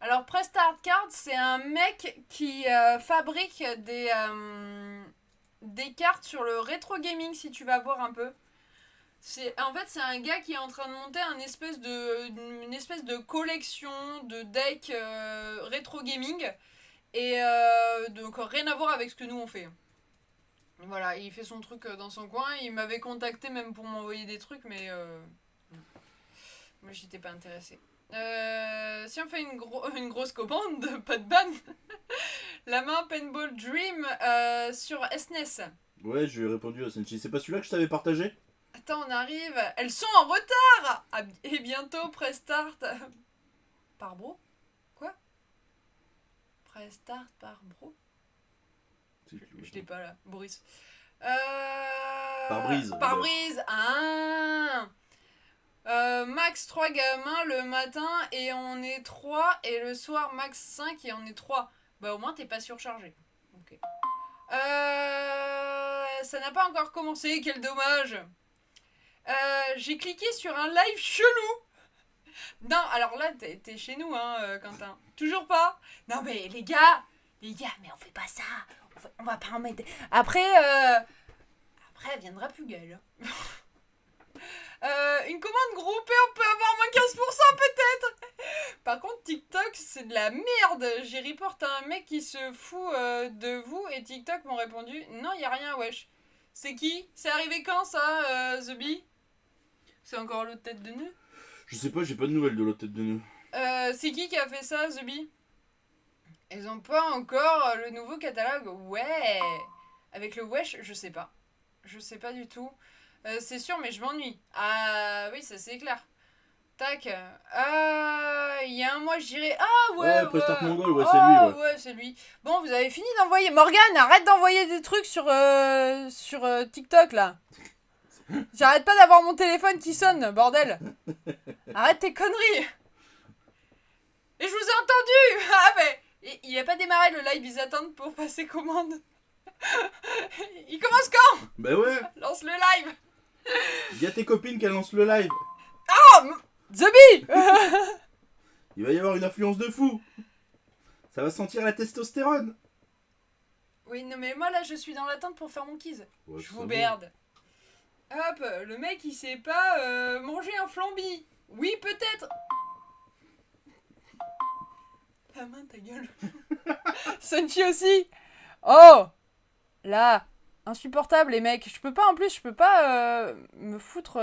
Alors Prestart Card, c'est un mec qui fabrique des cartes sur le rétro gaming, si tu vas voir un peu. En fait, c'est un gars qui est en train de monter une espèce de collection de decks rétro gaming. Et donc rien à voir avec ce que nous on fait. Voilà, il fait son truc dans son coin. Il m'avait contacté même pour m'envoyer des trucs, mais moi j'étais pas intéressée. Si on fait une grosse commande, pas de ban. La main Paintball Dream sur SNES. Ouais, je lui ai répondu à Senchi. C'est pas celui-là que je t'avais partagé? Attends, on arrive. Elles sont en retard. Et bientôt, Prestart. Par bro? Quoi? Prestart par bro? Je l'ai pas là. Boris. Par brise. Par brise. Ah. Max 3 gamins le matin et on est 3. Et le soir, max 5 et on est 3. Bah, au moins, t'es pas surchargé. Ok. Ça n'a pas encore commencé. Quel dommage. J'ai cliqué sur un live chelou. Non, alors là, t'es chez nous, hein, Quentin. Toujours pas? Non, mais les gars, mais on fait pas ça. On va pas en mettre... Après, elle viendra plus gueule. Une commande groupée, on peut avoir moins 15% peut-être. Par contre, TikTok, c'est de la merde. J'ai reporté un mec qui se fout de vous et TikTok m'ont répondu non, y a rien, wesh. C'est qui? C'est arrivé quand ça, The Bee? C'est encore l'autre tête de nœud? Je sais pas, j'ai pas de nouvelles de l'autre tête de nœud. C'est qui a fait ça, The Bee? Ils ont pas encore le nouveau catalogue. Ouais. Avec le wesh, je sais pas. Je sais pas du tout. C'est sûr, mais je m'ennuie. Ah oui, ça c'est clair. Tac. Il y a un mois, je dirais... Ah ouais, Prestart Mongol, ouais, c'est lui, ouais. Ouais, c'est lui. Bon, vous avez fini d'envoyer... Morgane, arrête d'envoyer des trucs sur TikTok, là. J'arrête pas d'avoir mon téléphone qui sonne, bordel. Arrête tes conneries. Et je vous ai entendu. Ah, mais... Il a pas démarré le live, ils attendent pour passer commande. Il commence quand? Bah ouais. Lance le live. Dis à tes copines qu'elles lancent le live. Oh, The Bee. Il va y avoir une affluence de fou. Ça va sentir la testostérone. Oui, non mais moi là je suis dans l'attente pour faire mon quiz. Ouais, Je vous merde. Hop, le mec il sait pas manger un flambi. Oui, peut-être. La main, ta gueule. Sunchi aussi. Oh. Là. Insupportable les mecs. Je peux pas me foutre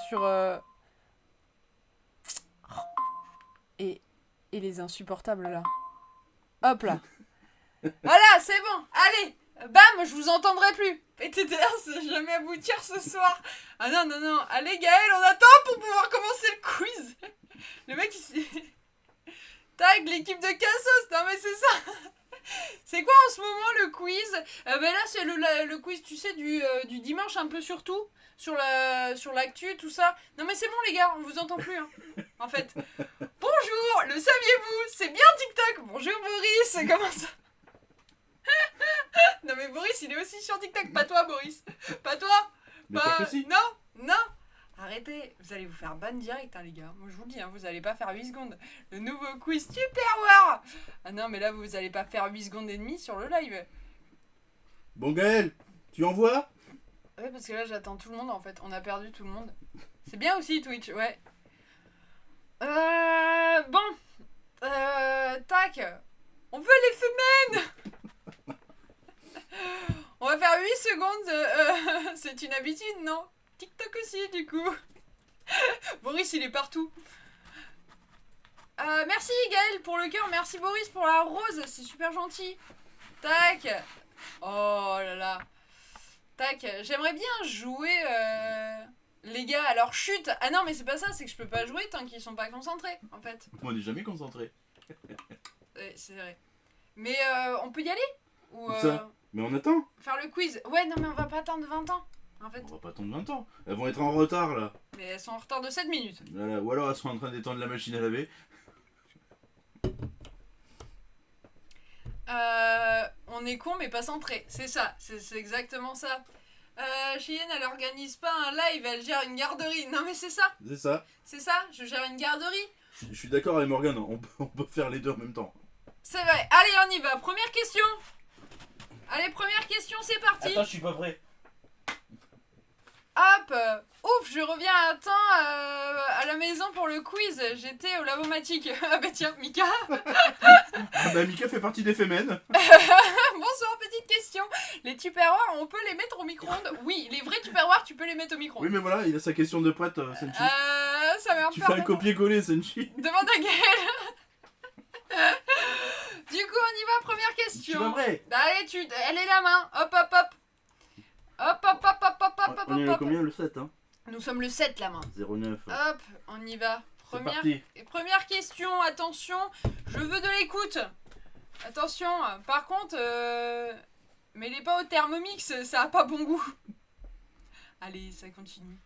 sur... Et les insupportables là. Hop là. Voilà, c'est bon. Allez. Bam, je vous entendrai plus. PTTR, ça va jamais aboutir ce soir. Ah non, non, non. Allez Gaël, on attend pour pouvoir commencer le quiz. Le mec il s'est... Tag, l'équipe de Cassos. Non mais c'est ça. C'est quoi en ce moment le quiz? Ben là c'est le quiz, tu sais, du dimanche un peu sur tout. Sur l'actu, tout ça. Non mais c'est bon les gars, on vous entend plus, hein, en fait. Bonjour, le saviez-vous? C'est bien TikTok. Bonjour Boris, comment ça? Non mais Boris, il est aussi sur TikTok. Pas toi Boris. Pas toi. Mais Pas... si. Non. Arrêtez, vous allez vous faire ban direct, hein, les gars. Moi je vous le dis, hein, vous allez pas faire 8 secondes. Le nouveau quiz Super War. Ah non mais là vous allez pas faire 8 secondes et demie sur le live. Bon Gaël, tu envoies? Ouais, parce que là j'attends tout le monde en fait. On a perdu tout le monde. C'est bien aussi Twitch, ouais. Bon. Tac. On veut les femelles. On va faire 8 secondes. C'est une habitude, non? TikTok aussi, du coup. Boris, il est partout. Merci Gaël pour le cœur. Merci Boris pour la rose. C'est super gentil. Tac. Oh là là. Tac. J'aimerais bien jouer... Les gars, alors chut. Ah non, mais c'est pas ça. C'est que je peux pas jouer tant qu'ils sont pas concentrés, en fait. On n'est jamais concentré. Ouais, c'est vrai. Mais on peut y aller? Ou Ça. Mais on attend. faire le quiz? Ouais, non, mais on va pas attendre 20 ans. En fait. On va pas attendre 20 ans. Elles vont être en retard là. Mais elles sont en retard de 7 minutes. Voilà. Ou alors elles sont en train d'étendre la machine à laver. On est con mais pas centré. C'est ça, c'est exactement ça. Cheyenne, elle organise pas un live, elle gère une garderie. Non mais c'est ça, C'est ça. je gère une garderie. Je suis d'accord avec Morgane, on peut faire les deux en même temps. C'est vrai, allez on y va, première question. Allez, première question, c'est parti. Attends, je suis pas prêt. Hop, ouf, je reviens à temps à la maison pour le quiz. J'étais au Lavomatique. Ah bah tiens, Mika. Ah bah Mika fait partie des Femen. Bonsoir, petite question. Les tupperwares, on peut les mettre au micro-ondes? Oui, les vrais tupperwares, tu peux les mettre au micro-ondes. Oui mais voilà, il a sa question de prête, Senchi. Ça m'a un Tu peu fais un copier-coller, Senchi. Demande à Gaël. Du coup, on y va, première Tu question. vas prêt? Allez, elle est la main. Hop, hop, hop. Hop, hop, hop, hop, hop, hop, hop, On est hop. à combien le 7 hein? Nous sommes le 7, la main. 09. Hop, on y va. C'est parti. Première question, attention. Je veux de l'écoute. Attention, par contre, mêlez pas au Thermomix, ça a pas bon goût. Allez, ça continue.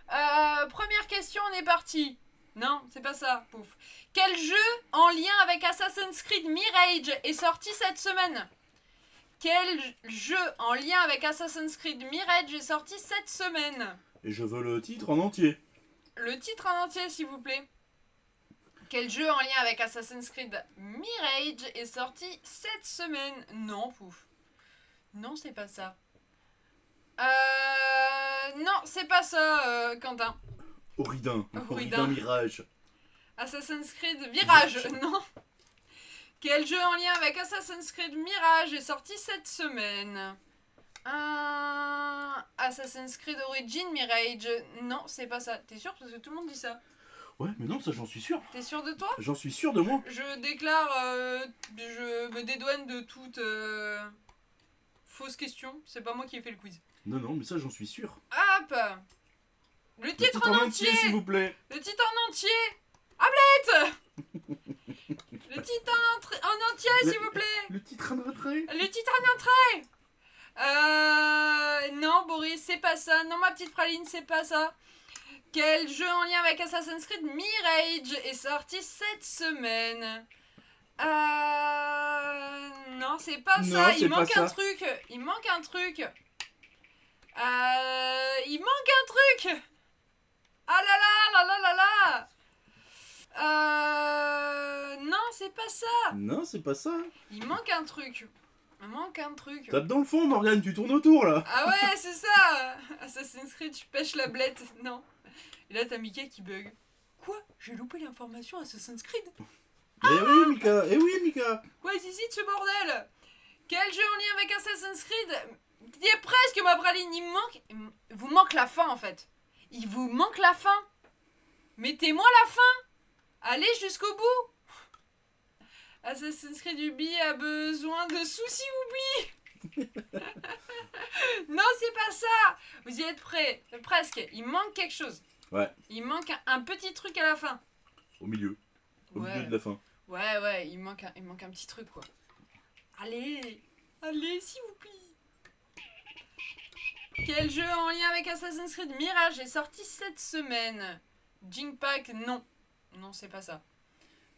Première question, on est parti. Non, c'est pas ça, pouf. Quel jeu en lien avec Assassin's Creed Mirage est sorti cette semaine? Quel jeu en lien avec Assassin's Creed Mirage est sorti cette semaine? Et je veux le titre en entier. Le titre en entier, s'il vous plaît. Quel jeu en lien avec Assassin's Creed Mirage est sorti cette semaine? Non, pouf. Non, c'est pas ça. Non, c'est pas ça, Quentin. Auridin. Auridin. Mirage. Assassin's Creed Virage, non. Quel jeu en lien avec Assassin's Creed Mirage est sorti cette semaine? Assassin's Creed Origin Mirage. Non, c'est pas ça. T'es sûr? Parce que tout le monde dit ça. Ouais, mais non, ça j'en suis sûr. T'es sûr de toi? J'en suis sûr de moi. Je déclare, je me dédouane de toute fausse question. C'est pas moi qui ai fait le quiz. Non, non, mais ça j'en suis sûr. Hop! Le titre en entier! s'il vous plaît. Le titre en entier! Ablette! Le titre en entier, s'il vous plaît! Le titre en entrée. Le titre en entrée! Non, Boris, c'est pas ça. Non, ma petite praline, c'est pas ça. Quel jeu en lien avec Assassin's Creed Mirage est sorti cette semaine? Non, c'est pas ça. Il manque un truc. Il manque un truc. Il manque un truc. Ah là là là là là là. Non, c'est pas ça. Non, c'est pas ça. Il manque un truc. Il manque un truc. Tape dans le fond, Morgane, tu tournes autour là. Ah ouais, c'est ça. Assassin's Creed, tu pêches la blette. Non. Et là, t'as Mickey qui bug. Quoi? J'ai loupé l'information Assassin's Creed? Eh oui, Mika. Eh oui, Mika. Quoi, ici de ce bordel? Quel jeu en lien avec Assassin's Creed? Il est presque, ma praline. Il vous manque la fin, en fait. Il vous manque la fin. Mettez-moi la fin. Allez jusqu'au bout. Assassin's Creed Ubi a besoin de sous, s'il vous plaît. Non, c'est pas ça. Vous y êtes prêts? Presque. Il manque quelque chose. Ouais. Il manque un petit truc à la fin. Au milieu. Au Ouais. milieu de la fin. Ouais, il manque un petit truc, quoi. Allez, s'il vous plaît. Quel jeu en lien avec Assassin's Creed Mirage est sorti cette semaine? Jingpak, non. Non, c'est pas ça.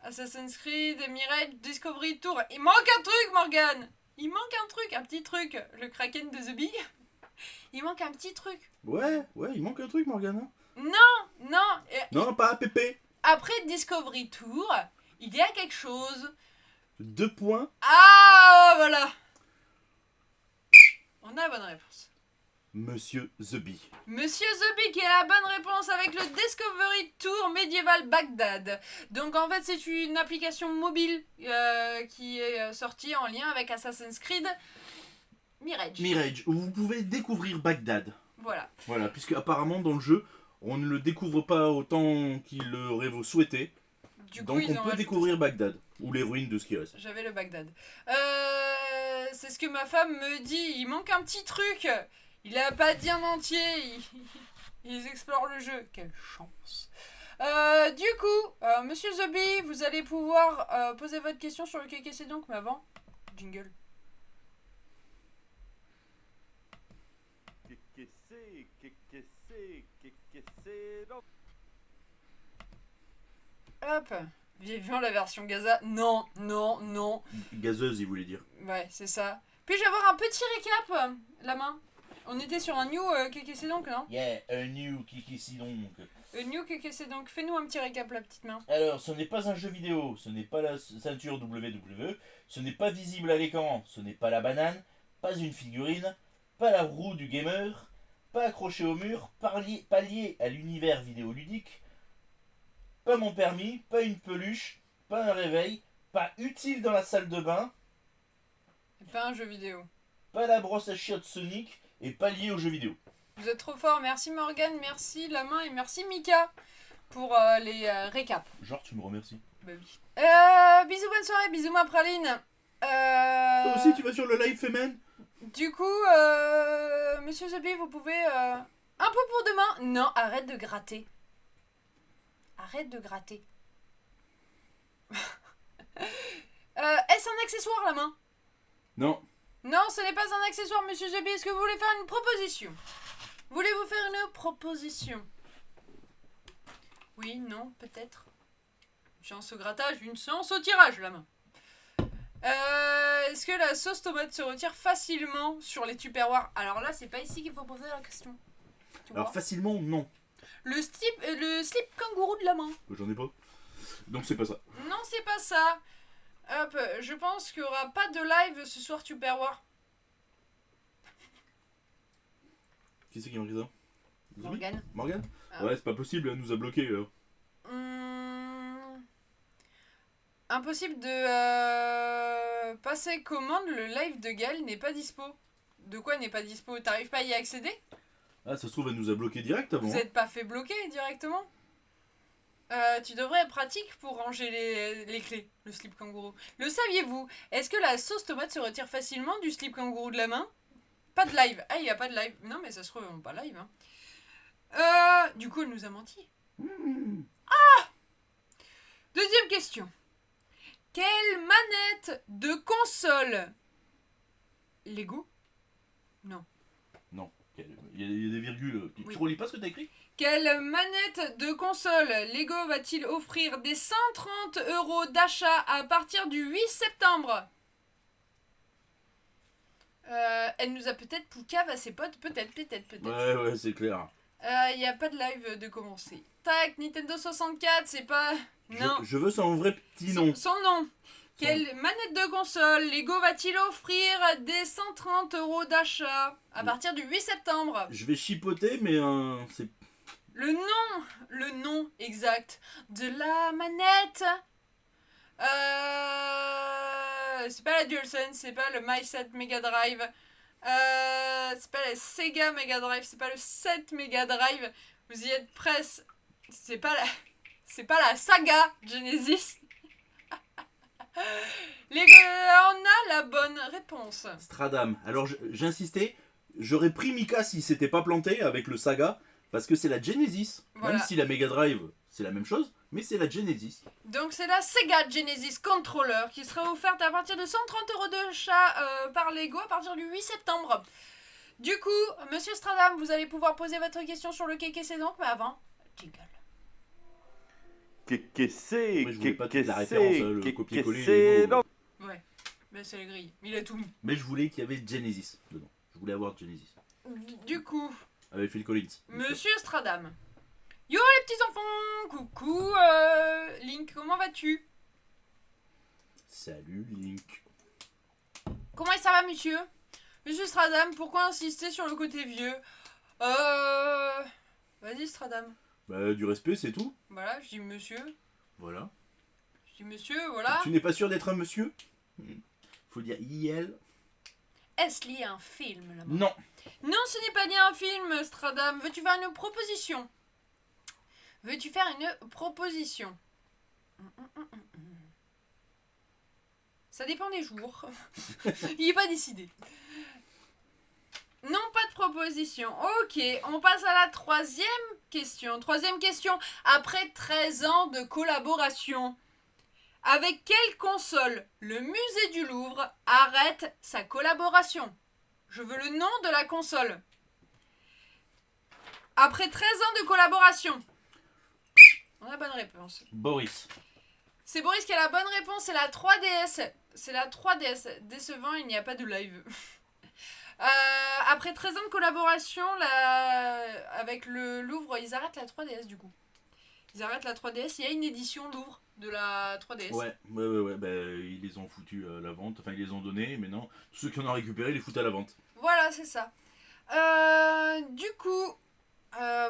Assassin's Creed Mirage Discovery Tour. Il manque un truc, Morgane. Il manque un truc, un petit truc. Le Kraken de The Bee. Il manque un petit truc. Ouais, il manque un truc, Morgane. Non. Non, pas à Pépé. Après Discovery Tour, il y a quelque chose. 2 points. Ah, voilà. On a la bonne réponse. Monsieur The Bee. Monsieur The Bee qui a la bonne réponse avec le Discovery Tour Medieval Bagdad. Donc en fait c'est une application mobile qui est sortie en lien avec Assassin's Creed Mirage. Mirage, où vous pouvez découvrir Bagdad. Voilà. Voilà, puisque apparemment dans le jeu, on ne le découvre pas autant qu'il l'aurait souhaité. Du coup, Donc ils on ont peut rajouté découvrir ça. Bagdad, ou les ruines de ce qui reste. J'avais le Bagdad. C'est ce que ma femme me dit. Il manque un petit truc. Il a pas dit en entier. Ils explorent le jeu. Quelle chance. Du coup, Monsieur Zombie, vous allez pouvoir poser votre question sur le KKC donc, mais avant, jingle. Hop. Vivement la version Gaza. Non, non, non. Gazeuse, il voulait dire. Ouais, c'est ça. Puis-je avoir un petit récap, la main? On était sur un new KKC donc, non? Yeah, un new Kikisi donc. New KKC donc, fais-nous un petit récap, la petite main. Alors, ce n'est pas un jeu vidéo, ce n'est pas la ceinture WWE, ce n'est pas visible à l'écran, ce n'est pas la banane, pas une figurine, pas la roue du gamer, pas accroché au mur, pas lié à l'univers vidéoludique, pas mon permis, pas une peluche, pas un réveil, pas utile dans la salle de bain, C'est pas un jeu vidéo. pas la brosse à chiottes Sonic et pas lié aux jeux vidéo. Vous êtes trop fort, merci Morgane, merci la main et merci Mika pour les récaps. Genre, tu me remercies. Bah oui. Bisous, bonne soirée, bisous ma praline. Toi aussi, tu vas sur le live Femen? Du coup, Monsieur Zombie, vous pouvez un peu pour demain. Non, arrête de gratter. Arrête de gratter. Est-ce un accessoire la main? Non. Non, ce n'est pas un accessoire, Monsieur Zombie. Est-ce que vous voulez faire une proposition? Voulez-vous faire une proposition? Oui, non, peut-être. Une séance au grattage, une séance au tirage, la main. Est-ce que la sauce tomate se retire facilement sur les tupperwares? Alors là, c'est pas ici qu'il faut poser la question. Tu Alors vois facilement, non. le slip kangourou de la main. J'en ai pas. Donc c'est pas ça. Non, c'est pas ça. Hop, je pense qu'il n'y aura pas de live ce soir tupperware. Qui c'est qui m'a écrit ça? Morgane. Morgane? Ah. Ouais, c'est pas possible, elle nous a bloqué. Impossible de passer commande, le live de Gaël n'est pas dispo. De quoi n'est pas dispo? T'arrives pas à y accéder? Ah, ça se trouve, elle nous a bloqué direct avant. Vous êtes pas fait bloquer directement? Tu devrais être pratique pour ranger les clés, le slip kangourou. Le saviez-vous? Est-ce que la sauce tomate se retire facilement du slip kangourou de la main? Pas de live. Ah, il n'y a pas de live. Non, mais ça se trouve, pas live. Hein. Du coup, elle nous a menti. Deuxième question. Quelle manette de console Lego? Non. Il y a des virgules. Oui. Tu relis pas ce que t'as écrit? Quelle manette de console Lego va-t-il offrir des 130 € d'achat à partir du 8 septembre? Elle nous a peut-être poucave à ses potes, peut-être. Ouais, c'est clair. Il n'y a pas de live de commencer. Tac, Nintendo 64, c'est pas... Non. Je veux son vrai petit nom. Son nom. Quelle manette de console Lego va-t-il offrir des 130 € d'achat à partir du 8 septembre? Je vais chipoter, mais c'est... Le nom exact de la manette. C'est pas la DualSense, c'est pas le MySet Mega Drive. C'est pas la Sega Mega Drive, c'est pas le 7 Mega Drive. Vous y êtes presque. C'est pas la saga Genesis. On a la bonne réponse. Stradam. Alors j'insistais, j'aurais pris Mika si s'était pas planté avec le Saga, parce que c'est la Genesis. Voilà. Même si la Mega Drive, c'est la même chose, mais c'est la Genesis. Donc c'est la Sega Genesis Controller qui sera offerte à partir de 130 € d'achat par Lego à partir du 8 septembre. Du coup, Monsieur Stradam, vous allez pouvoir poser votre question sur le KKC donc, mais avant, jingle. Moi, je voulais pas toute la référence, le copier-coller. Ouais, mais c'est le grille, il a tout mis. Mais je voulais qu'il y avait Genesis dedans. Je voulais avoir Genesis. Du coup, Avec Phil Collins. Monsieur Stradam. Yo les petits enfants, coucou Link, comment vas-tu? Salut Link. Comment ça va monsieur? Monsieur Stradam, pourquoi insister sur le côté vieux? Vas-y Stradam. Bah du respect, c'est tout. Voilà, je dis monsieur. Voilà. Je dis monsieur, voilà. Tu n'es pas sûr d'être un monsieur? Faut dire IL. Est-ce lié à un film là-bas? Non. Non, ce n'est pas lié à un film, Stradam. Veux-tu faire une proposition? Veux-tu faire une proposition? Ça dépend des jours. Il n'est pas décidé. Non, pas de proposition. Ok, on passe à la troisième question. Troisième question. Après 13 ans de collaboration, avec quelle console le musée du Louvre arrête sa collaboration? Je veux le nom de la console. Après 13 ans de collaboration. On a la bonne réponse. Boris. C'est Boris qui a la bonne réponse, c'est la 3DS. C'est la 3DS. Décevant, il n'y a pas de live. Après 13 ans de collaboration avec le Louvre, ils arrêtent la 3DS du coup. Ils arrêtent la 3DS, il y a une édition Louvre de la 3DS. Ouais, bah, ils les ont foutus à la vente, enfin ils les ont donnés, mais non, tous ceux qui en ont récupéré, ils les foutent à la vente. Voilà, c'est ça. Du coup,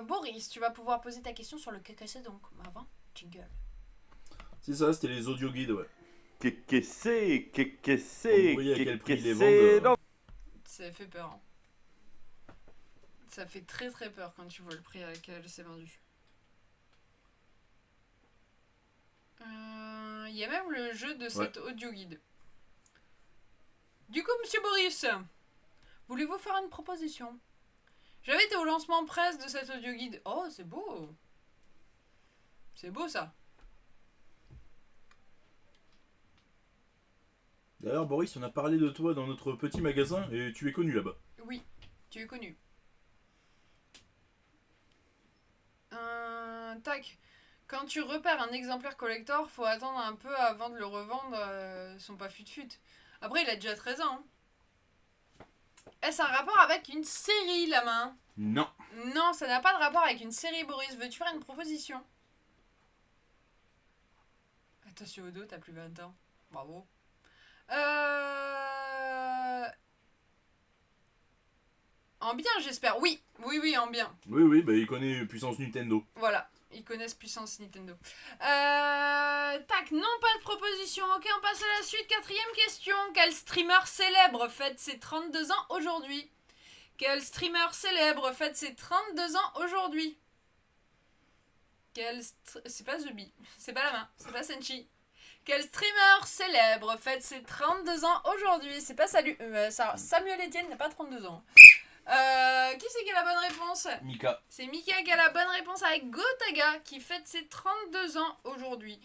Boris, tu vas pouvoir poser ta question sur le KKC donc. Avant, jingle. C'est ça, c'était les audio guides, ouais. Qu'est-ce Vous voyez à quel prix ils les vendent. Ça fait peur. Hein. Ça fait très très peur quand tu vois le prix à laquelle c'est vendu. Il y a même le jeu de cet audio guide. Du coup, monsieur Boris, voulez-vous faire une proposition? J'avais été au lancement presse de cet audio guide. Oh, c'est beau. C'est beau ça. D'ailleurs, Boris, on a parlé de toi dans notre petit magasin et tu es connu là-bas. Oui, tu es connu. Tac. Quand tu repères un exemplaire collector, faut attendre un peu avant de le revendre. Sont pas fut-fut. Après, il a déjà 13 ans. Hein. Est-ce un rapport avec une série, la main? Non. Non, ça n'a pas de rapport avec une série, Boris. Veux-tu faire une proposition? Attention au dos, t'as plus 20 ans. Bravo. En bien, j'espère. Oui, en bien. Oui, bah il connaît Puissance Nintendo. Voilà, ils connaissent Puissance Nintendo. Tac, non, pas de proposition. Ok, on passe à la suite. Quatrième question. Quel streamer célèbre fête ses 32 ans aujourd'hui? Quel streamer célèbre fête ses 32 ans aujourd'hui? C'est pas Zubi, c'est pas la main, c'est pas Senchi. Quel streamer célèbre fête ses 32 ans aujourd'hui? C'est pas Samuel Etienne n'a pas 32 ans. Qui c'est qui a la bonne réponse? Mika. C'est Mika qui a la bonne réponse avec Gotaga qui fête ses 32 ans aujourd'hui.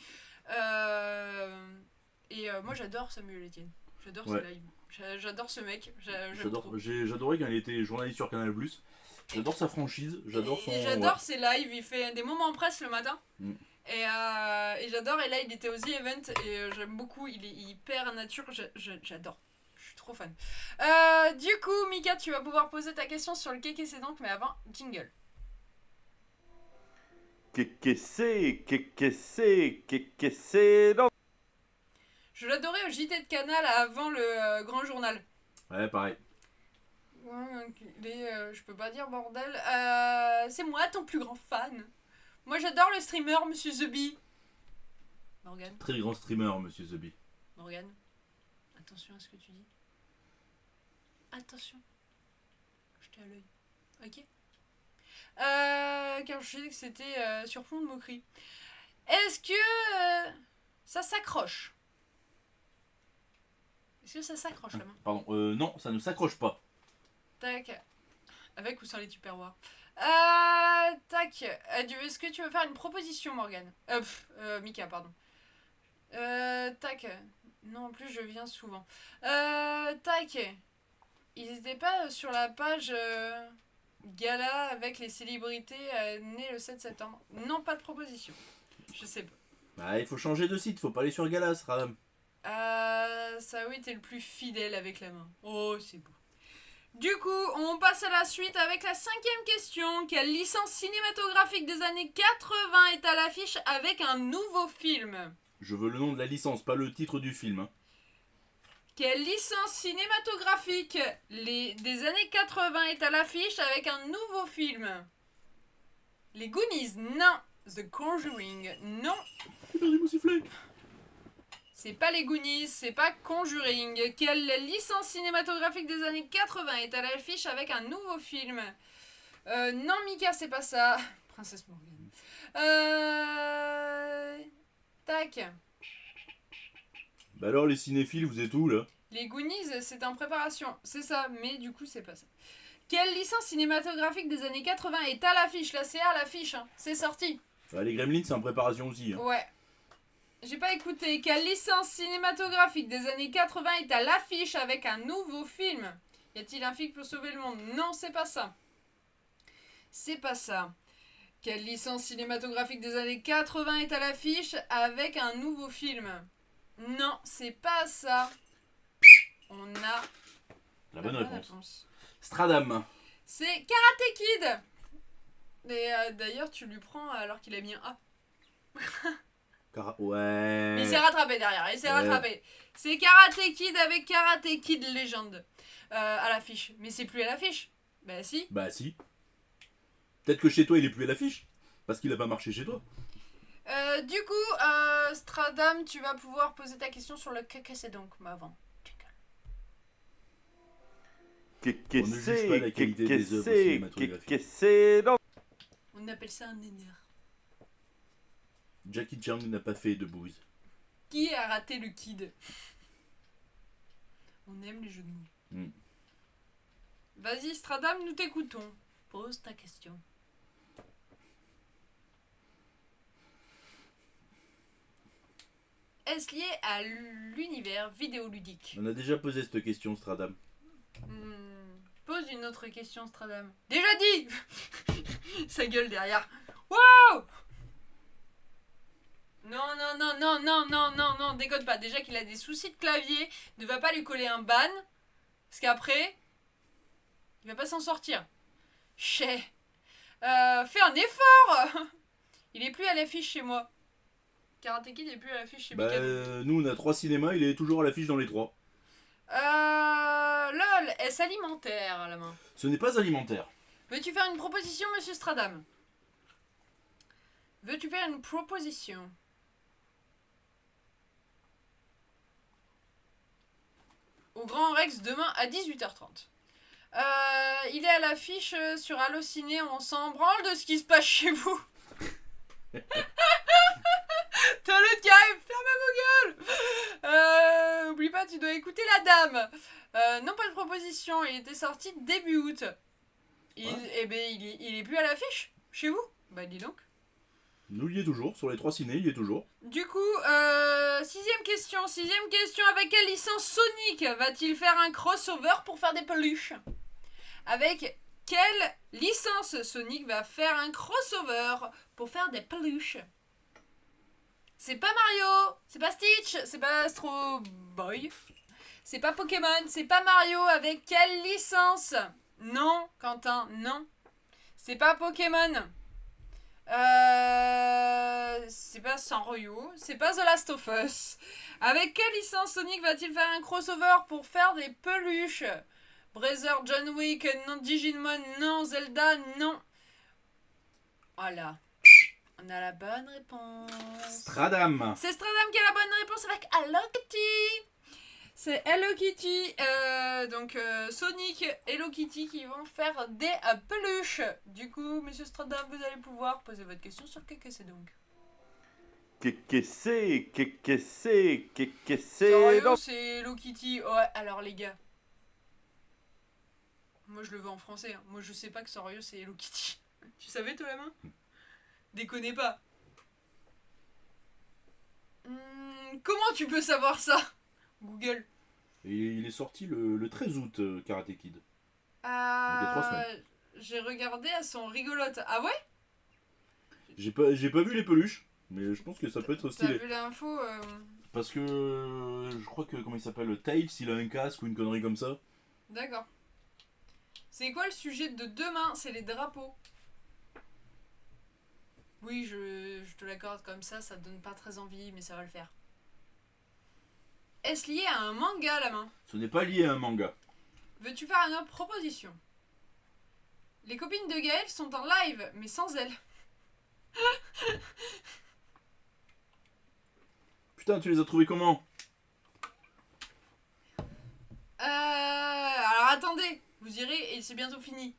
Moi j'adore Samuel Etienne. J'adore ce live. J'adore ce mec. J'adorais quand il était journaliste sur Canal+. J'adore sa franchise. J'adore ses lives. Il fait des moments en presse le matin. Mm. Et j'adore. Et là il était au The Event et j'aime beaucoup. Il est hyper nature. J'adore. Je suis trop fan. Du coup, Mika, tu vas pouvoir poser ta question sur le KKC donc, mais avant, jingle. KKC donc. Je l'adorais au JT de Canal avant le grand journal. Ouais, pareil. Ouais, je peux pas dire bordel. C'est moi ton plus grand fan. Moi j'adore le streamer, monsieur The Bee. Morgane. Très grand streamer, monsieur The Bee. Morgane, attention à ce que tu dis. Attention. Je t'ai à l'œil. Ok. Car je sais que c'était sur fond de moquerie. Est-ce que ça s'accroche? Est-ce que ça s'accroche la main? Pardon, non, ça ne s'accroche pas. Tac. Avec ou sans les tupperwares? Tac. Est-ce que tu veux faire une proposition, Morgane? Mika, pardon. Tac. Non, en plus, je viens souvent. Tac. Ils n'étaient pas sur la page gala avec les célébrités nées le 7 septembre. Non, pas de proposition. Je sais pas. Bah, il faut changer de site, faut pas aller sur Galas, Radam. Ça oui, t'es le plus fidèle avec la main. Oh, c'est beau. Du coup, on passe à la suite avec la 5e question. Quelle licence cinématographique des années 80 est à l'affiche avec un nouveau film? Je veux le nom de la licence, pas le titre du film. Hein. Quelle licence cinématographique des années 80 est à l'affiche avec un nouveau film? Les Goonies, non. The Conjuring, non. J'ai perdu mon sifflet. C'est pas les Goonies, c'est pas Conjuring. Quelle licence cinématographique des années 80 est à l'affiche avec un nouveau film? Non, Mika, c'est pas ça. Princesse Morgane. Tac. Bah alors les cinéphiles, vous êtes où là? Les Goonies, c'est en préparation. C'est ça, mais du coup, c'est pas ça. Quelle licence cinématographique des années 80 est à l'affiche? Là, c'est à l'affiche, hein. C'est sorti. Bah, les Gremlins, c'est en préparation aussi. Hein. Ouais. J'ai pas écouté. Quelle licence cinématographique des années 80 est à l'affiche avec un nouveau film? Y a-t-il un film pour sauver le monde? Non, c'est pas ça. C'est pas ça. Quelle licence cinématographique des années 80 est à l'affiche avec un nouveau film? Non, c'est pas ça. On a La bonne réponse. Stradam. C'est Karate Kid. Et d'ailleurs, tu lui prends alors qu'il a mis un A. Ouais. Il s'est rattrapé derrière, il s'est Ouais. rattrapé. C'est Karate Kid avec Karate Kid Legend à l'affiche. Mais c'est plus à l'affiche. Bah si. Bah si. Peut-être que chez toi il est plus à l'affiche. Parce qu'il a pas marché chez toi. Du coup, Stradam, tu vas pouvoir poser ta question sur le que c'est donc. Mais avant. On ne juge pas la qualité des œuvres cinématographiques. c'est donc On appelle ça un énerve. Jackie Chan n'a pas fait de bouse. Qui a raté le kid? On aime les jeux de mots. Mm. Vas-y, Stradam, nous t'écoutons. Pose ta question. Est-ce lié à l'univers vidéoludique? On a déjà posé cette question, Stradam. Pose une autre question, Stradam. Déjà dit. Sa gueule derrière. Wow. Non, déconne pas. Déjà qu'il a des soucis de clavier, ne va pas lui coller un ban. Parce qu'après, il va pas s'en sortir. Fais un effort. Il est plus à l'affiche chez moi. Karate Kid est plus à l'affiche chez Bah, Mikado. nous on a 3 cinémas, il est toujours à l'affiche dans les 3. LOL, est-ce alimentaire à la main? Ce n'est pas alimentaire. Veux-tu faire une proposition, monsieur Stradam? Veux-tu faire une proposition? Au Grand Rex demain à 18h30. Il est à l'affiche sur Allociné, on s'en branle de ce qui se passe chez vous. T'as le qui arrive, fermez vos gueules. Oublie pas, tu dois écouter la dame. Non, pas de proposition, il était sorti début août. Il est plus à l'affiche chez vous? Bah dis donc. Nous il y est toujours, sur les 3 ciné, il y est toujours. Du coup, sixième question, avec quelle licence Sonic va-t-il faire un crossover pour faire des peluches? Avec quelle licence Sonic va faire un crossover pour faire des peluches? C'est pas Mario, c'est pas Stitch, c'est pas Astro Boy, c'est pas Pokémon, c'est pas Mario. Avec quelle licence? Non, Quentin, non. C'est pas Pokémon. C'est pas Sanrio, c'est pas The Last of Us. Avec quelle licence Sonic va-t-il faire un crossover pour faire des peluches? Brazzer, John Wick, non. Digimon, non. Zelda, non. Voilà. On a la bonne réponse. Stradam. C'est Stradam qui a la bonne réponse avec Hello Kitty. C'est Hello Kitty, donc Sonic et Hello Kitty qui vont faire des peluches. Du coup, monsieur Stradam, vous allez pouvoir poser votre question sur que c'est donc. c'est Sérieux, donc c'est Hello Kitty. Ouais, alors les gars. Moi je le veux en français. Hein. Moi je sais pas que Sérieux c'est Hello Kitty. Tu savais toi la main? Déconnez pas. Comment tu peux savoir ça? Google. Et il est sorti le 13 août, Karate Kid. Donc, il y a 3 semaines. J'ai regardé, elles sont rigolotes. Ah ouais? J'ai pas vu les peluches, mais je pense que ça peut être T'as stylé. vu l'info? Parce que je crois que, comment il s'appelle, Tails, il a un casque ou une connerie comme ça. D'accord. C'est quoi le sujet de demain? C'est les drapeaux. Oui, je te l'accorde comme ça te donne pas très envie, mais ça va le faire. Est-ce lié à un manga la main? Ce n'est pas lié à un manga. Veux-tu faire une autre proposition? Les copines de Gaël sont en live, mais sans elle. Putain, tu les as trouvés comment? c'est bientôt fini.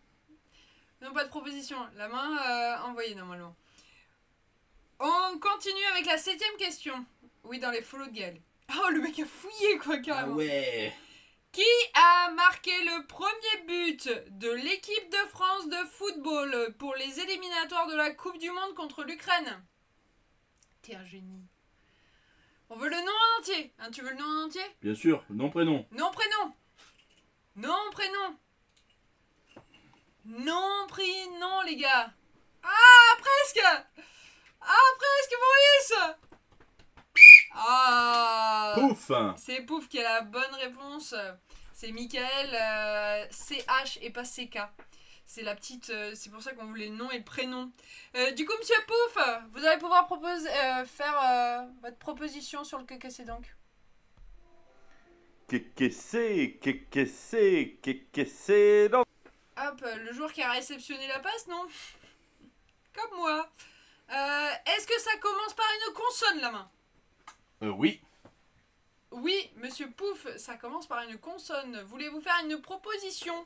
Non, pas de proposition. La main envoyée normalement. On continue avec la 7ème question. Oui, dans les follow de Gaël. Oh, le mec a fouillé quoi, carrément. Ah ouais. Qui a marqué le premier but de l'équipe de France de football pour les éliminatoires de la Coupe du Monde contre l'Ukraine? T'es un génie. On veut le nom en entier. Hein, tu veux le nom en entier? Bien sûr, nom, prénom. Nom, prénom. Nom, prénom. Nom, prénom, les gars. Ah, presque. Ah, presque, Maurice. Ah. Pouf. C'est Pouf qui a la bonne réponse. C'est Michael, CH et pas CK. C'est la petite. C'est pour ça qu'on voulait le nom et le prénom. Du coup, monsieur Pouf, vous allez pouvoir faire votre proposition sur le KKC donc. Qu'est-ce donc? Hop, le joueur qui a réceptionné la passe, non? Comme moi. Est-ce que ça commence par une consonne, la main? Oui. Oui, monsieur Pouf, ça commence par une consonne. Voulez-vous faire une proposition?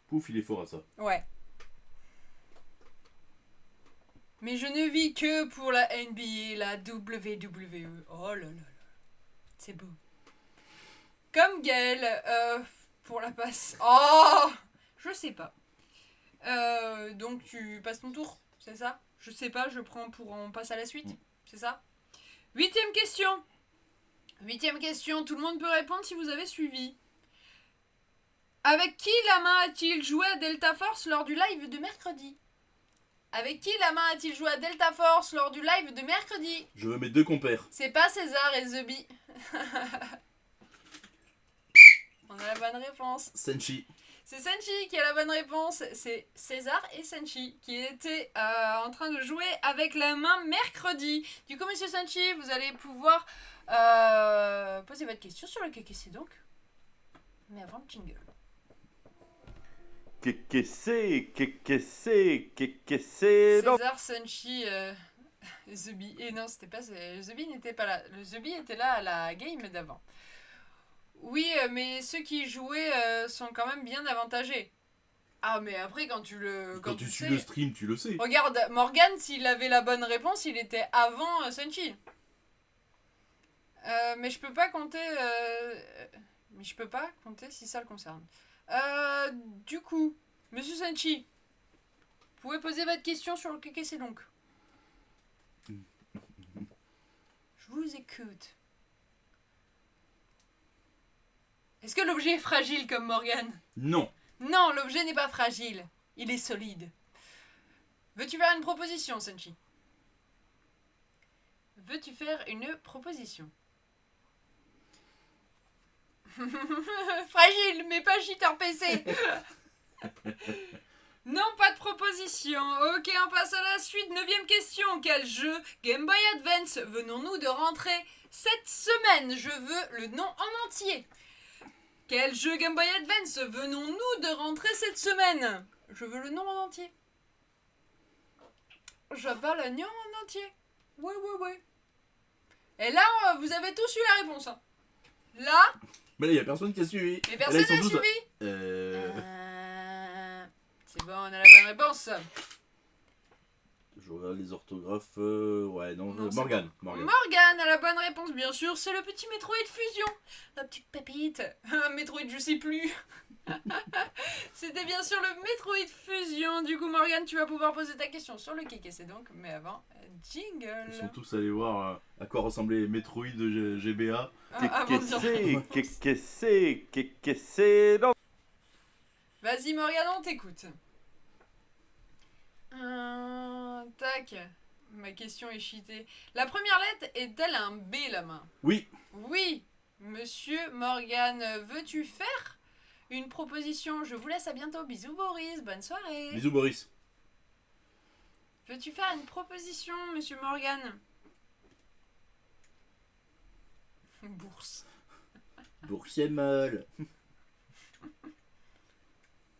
Pouf, il est fort à ça. Ouais. Mais je ne vis que pour la NBA, la WWE. Oh là là là. C'est beau. Comme Gaël, pour la passe. Oh! Je sais pas. Donc tu passes ton tour, c'est ça? Je sais pas, on passe à la suite, c'est ça? 8ème question. 8ème question, tout le monde peut répondre si vous avez suivi. Avec qui la main a-t-il joué à Delta Force lors du live de mercredi? Avec qui la main a-t-il joué à Delta Force lors du live de mercredi? Je veux mes 2 compères. C'est pas César et The Bee. On a la bonne réponse. Senshi. C'est Senshi qui a la bonne réponse. C'est César et Senshi qui étaient en train de jouer avec la main mercredi. Du coup, monsieur Senshi, vous allez pouvoir poser votre question sur le KKC donc. Mais avant le jingle. Qu'est-ce donc? César, Senshi, The Bee. Et non, c'était pas. The Bee n'était pas là. Le The Bee était là à la game d'avant. Oui, mais ceux qui jouaient sont quand même bien avantagés. Ah, mais après, quand tu suis sais... le stream, tu le sais. Regarde, Morgan, s'il avait la bonne réponse, il était avant Senshi. Mais je peux pas compter... Mais je peux pas compter si ça le concerne. Du coup, monsieur Senshi, vous pouvez poser votre question sur le KKC donc. Je vous écoute. Est-ce que l'objet est fragile comme Morgan? Non. Non, l'objet n'est pas fragile. Il est solide. Veux-tu faire une proposition, Senshi? Veux-tu faire une proposition? Fragile, mais pas cheater PC. Non, pas de proposition. Ok, on passe à la suite. 9ème question. Quel jeu Game Boy Advance venons-nous de rentrer cette semaine? Je veux le nom en entier. Quel jeu Game Boy Advance venons-nous de rentrer cette semaine? Je veux le nom en entier. Je veux le nom en entier. Oui. Et là, vous avez tous eu la réponse. Hein. Là, Mais là, il y a personne qui a suivi. mais Et là, personne ils sont n'a tous- suivi. Euh... C'est bon, on a la bonne réponse. Je regarde les orthographes. Ouais, non, Non, c'est Morgan. Morgan a la bonne réponse, bien sûr. C'est le petit Metroid Fusion. La petite pépite. Metroid, je sais plus. C'était bien sûr le Metroid Fusion. Du coup, Morgan, tu vas pouvoir poser ta question sur le KKC donc. Mais avant, jingle. Ils sont tous allés voir à quoi ressemblait Metroid de GBA. Avant de dire- Qu'est-ce donc? Vas-y, Morgan, on t'écoute. Tac. Ma question est cheatée. La première lettre est-elle un B, la main? Oui. Oui. Monsieur Morgan, veux-tu faire une proposition? Je vous laisse à bientôt. Bisous, Boris. Bonne soirée. Bisous, Boris. Veux-tu faire une proposition, monsieur Morgan? Bourse. Boursier molle.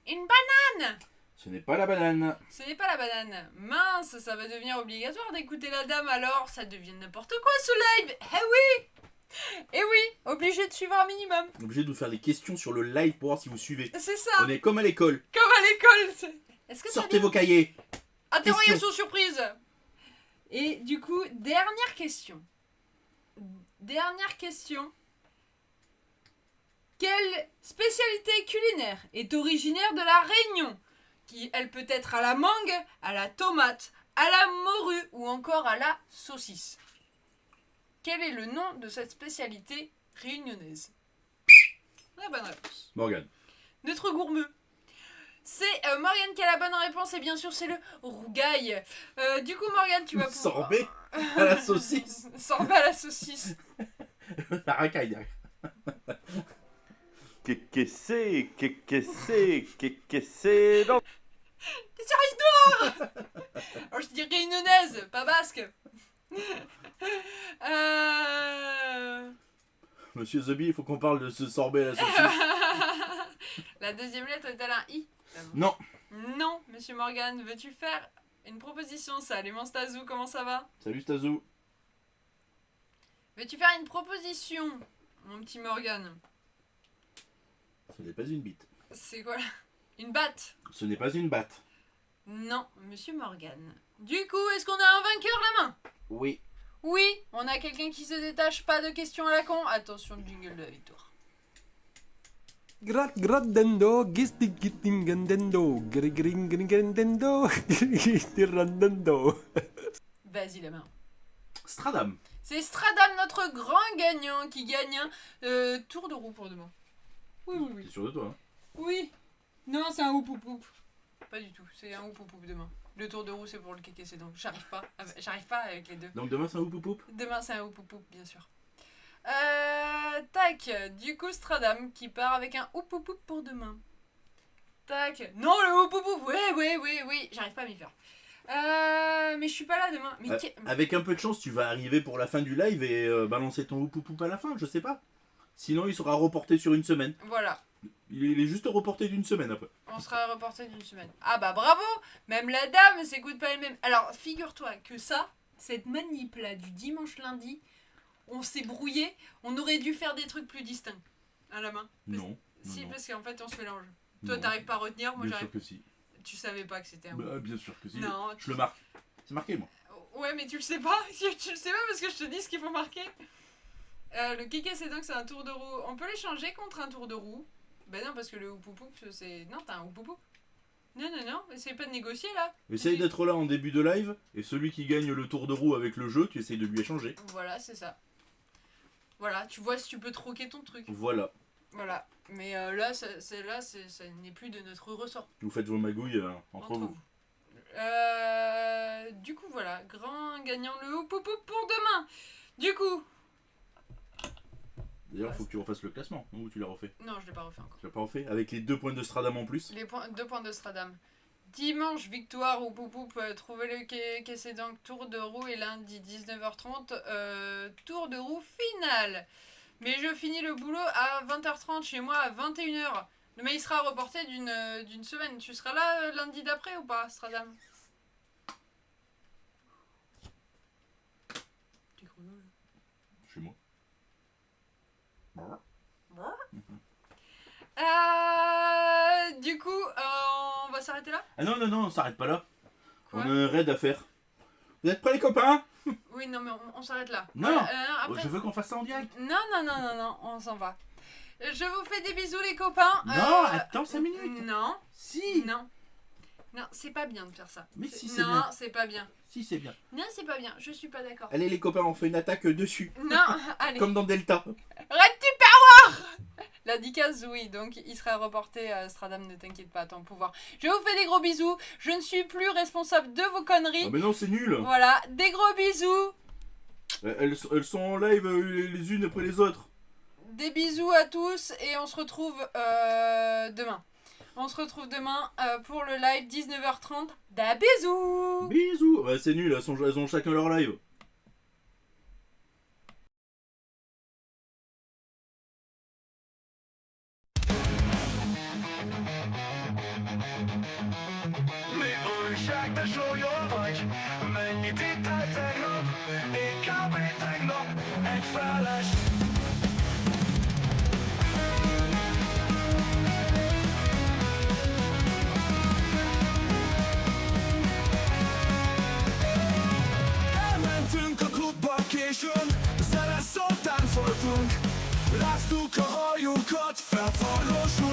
Une banane! Ce n'est pas la banane. Ce n'est pas la banane. Mince, ça va devenir obligatoire d'écouter la dame alors. Ça devient n'importe quoi ce live. Eh oui! Et oui, obligé de suivre un minimum. Obligé de vous faire les questions sur le live pour voir si vous suivez. C'est ça, On est comme à l'école. comme à l'école. Est-ce que t'as Sortez bien vos cahiers. interrogation surprise. Et du coup, dernière question. Dernière question. Quelle spécialité culinaire est originaire de la Réunion? Qui, elle peut être à la mangue, à la tomate, à la morue ou encore à la saucisse. Quel est le nom de cette spécialité réunionnaise? La bonne réponse. Morgane. Notre gourmeux. C'est Morgane qui a la bonne réponse et bien sûr c'est le rougail. Du coup Morgane tu vas pouvoir... Sorbet à la saucisse. Sorbet à la saucisse. La racaille derrière. Que c'est donc? Cerise noire. Alors je dis réunionnaise, pas basque. Monsieur Zobi, il faut qu'on parle de ce sorbet à la saucisse. La deuxième lettre est-elle un I? Non. Non, monsieur Morgane, veux-tu faire une proposition? Salut mon Stazou, comment ça va? Salut Stazou. Veux-tu faire une proposition, mon petit Morgane? Ce n'est pas une bite. C'est quoi là? Une batte? Ce n'est pas une batte. Non, monsieur Morgane. Du coup, est-ce qu'on a un vainqueur la main? Oui. Oui, on a quelqu'un qui se détache, pas de questions à la con. Attention, le jingle de la victoire. Gradendo, gistigittingandendo, gringringringandendo, gistirandendo. Vas-y la main. Stradam. C'est Stradam, notre grand gagnant, qui gagne un tour de roue pour demain. Oui, oui, T'es oui. sûr de toi, hein? Oui. Non, c'est un houpoup. Pas du tout, c'est un houpoup demain. Le tour de roue, c'est pour le kéké, c'est donc j'arrive pas avec les deux. Donc demain c'est un houpoup. Demain, c'est un houpoup, bien sûr. Tac, du coup, Stradam qui part avec un houpoup pour demain. Tac. Non, le houpoup, oui, j'arrive pas à m'y faire. Mais je suis pas là demain. Mais Avec un peu de chance, tu vas arriver pour la fin du live et balancer ton houpoup à la fin, je sais pas. Sinon, il sera reporté sur une semaine. voilà, Il est juste reporté d'une semaine après. on sera reporté d'une semaine. Ah bah bravo. Même la dame s'écoute pas elle-même. Alors, figure-toi que ça, cette manip là du dimanche lundi, on s'est brouillé, on aurait dû faire des trucs plus distincts. À la main. Non. Si, non. parce qu'en fait, on se mélange. Toi, Non. t'arrives pas à retenir, moi Bien j'arrive. sûr que si. Tu savais pas que c'était un. Bah, bien sûr que si. Non, Je le marque. C'est marqué moi. Ouais, mais tu le sais pas. Tu le sais pas parce que je te dis ce qu'il faut marquer. Le kéké, c'est donc c'est un tour de roue. On peut l'échanger contre un tour de roue. Ben non, parce que le houpoup, c'est. Non, t'as un houpoup. Non, essayez pas de négocier là. Essaye d'être là en début de live et celui qui gagne le tour de roue avec le jeu, tu essayes de lui échanger. Voilà, c'est ça. Voilà, tu vois si tu peux troquer ton truc. Voilà. Voilà. Mais là, ça n'est plus de notre ressort. Vous faites vos magouilles entre vous. Du coup, voilà, grand gagnant le houpoup pour demain. Du coup. D'ailleurs, il faut que tu refasses le classement. Ou tu l'as refait? Non, je l'ai pas refait encore. Tu l'as pas refait? Avec les 2 points de Stradam en plus? 2 points de Stradam. Dimanche, victoire ou poupoup, trouvez le quai, c'est donc tour de roue et lundi 19h30, tour de roue finale. Mais je finis le boulot à 20h30 chez moi à 21h. Mais il sera reporté d'une semaine. Tu seras là lundi d'après ou pas, Stradam? T'es cru, Chez moi. du coup, on va s'arrêter là? Ah non, on s'arrête pas là. Quoi? On a un raid à faire. Vous êtes prêts les copains? Oui, non, mais on s'arrête là. Non. Après... Je veux qu'on fasse ça en direct. Non, on s'en va. Je vous fais des bisous les copains. Non, attends 5 minutes. Non, Si. non, c'est pas bien de faire ça. Mais si, c'est non, bien. c'est pas bien. Si, c'est bien. Non, c'est pas bien. Je suis pas d'accord. Allez les copains, on fait une attaque dessus. Non, allez. Comme dans Delta. Arrête du perroir. La dicase, oui, donc il sera reporté à Stradam, ne t'inquiète pas, à ton pouvoir. Je vous fais des gros bisous. Je ne suis plus responsable de vos conneries. Ah mais non, c'est nul. Voilà, des gros bisous. Elles sont en live les unes après les autres. Des bisous à tous et on se retrouve demain. On se retrouve demain pour le live 19h30. Da bisous. Bisous. Bah c'est nul, elles ont chacun leur live. Show your punch, many did that techno, it can't be techno, extra lash. későn, zene szoltán voltunk. Ráztuk a hajunkat, felfarlós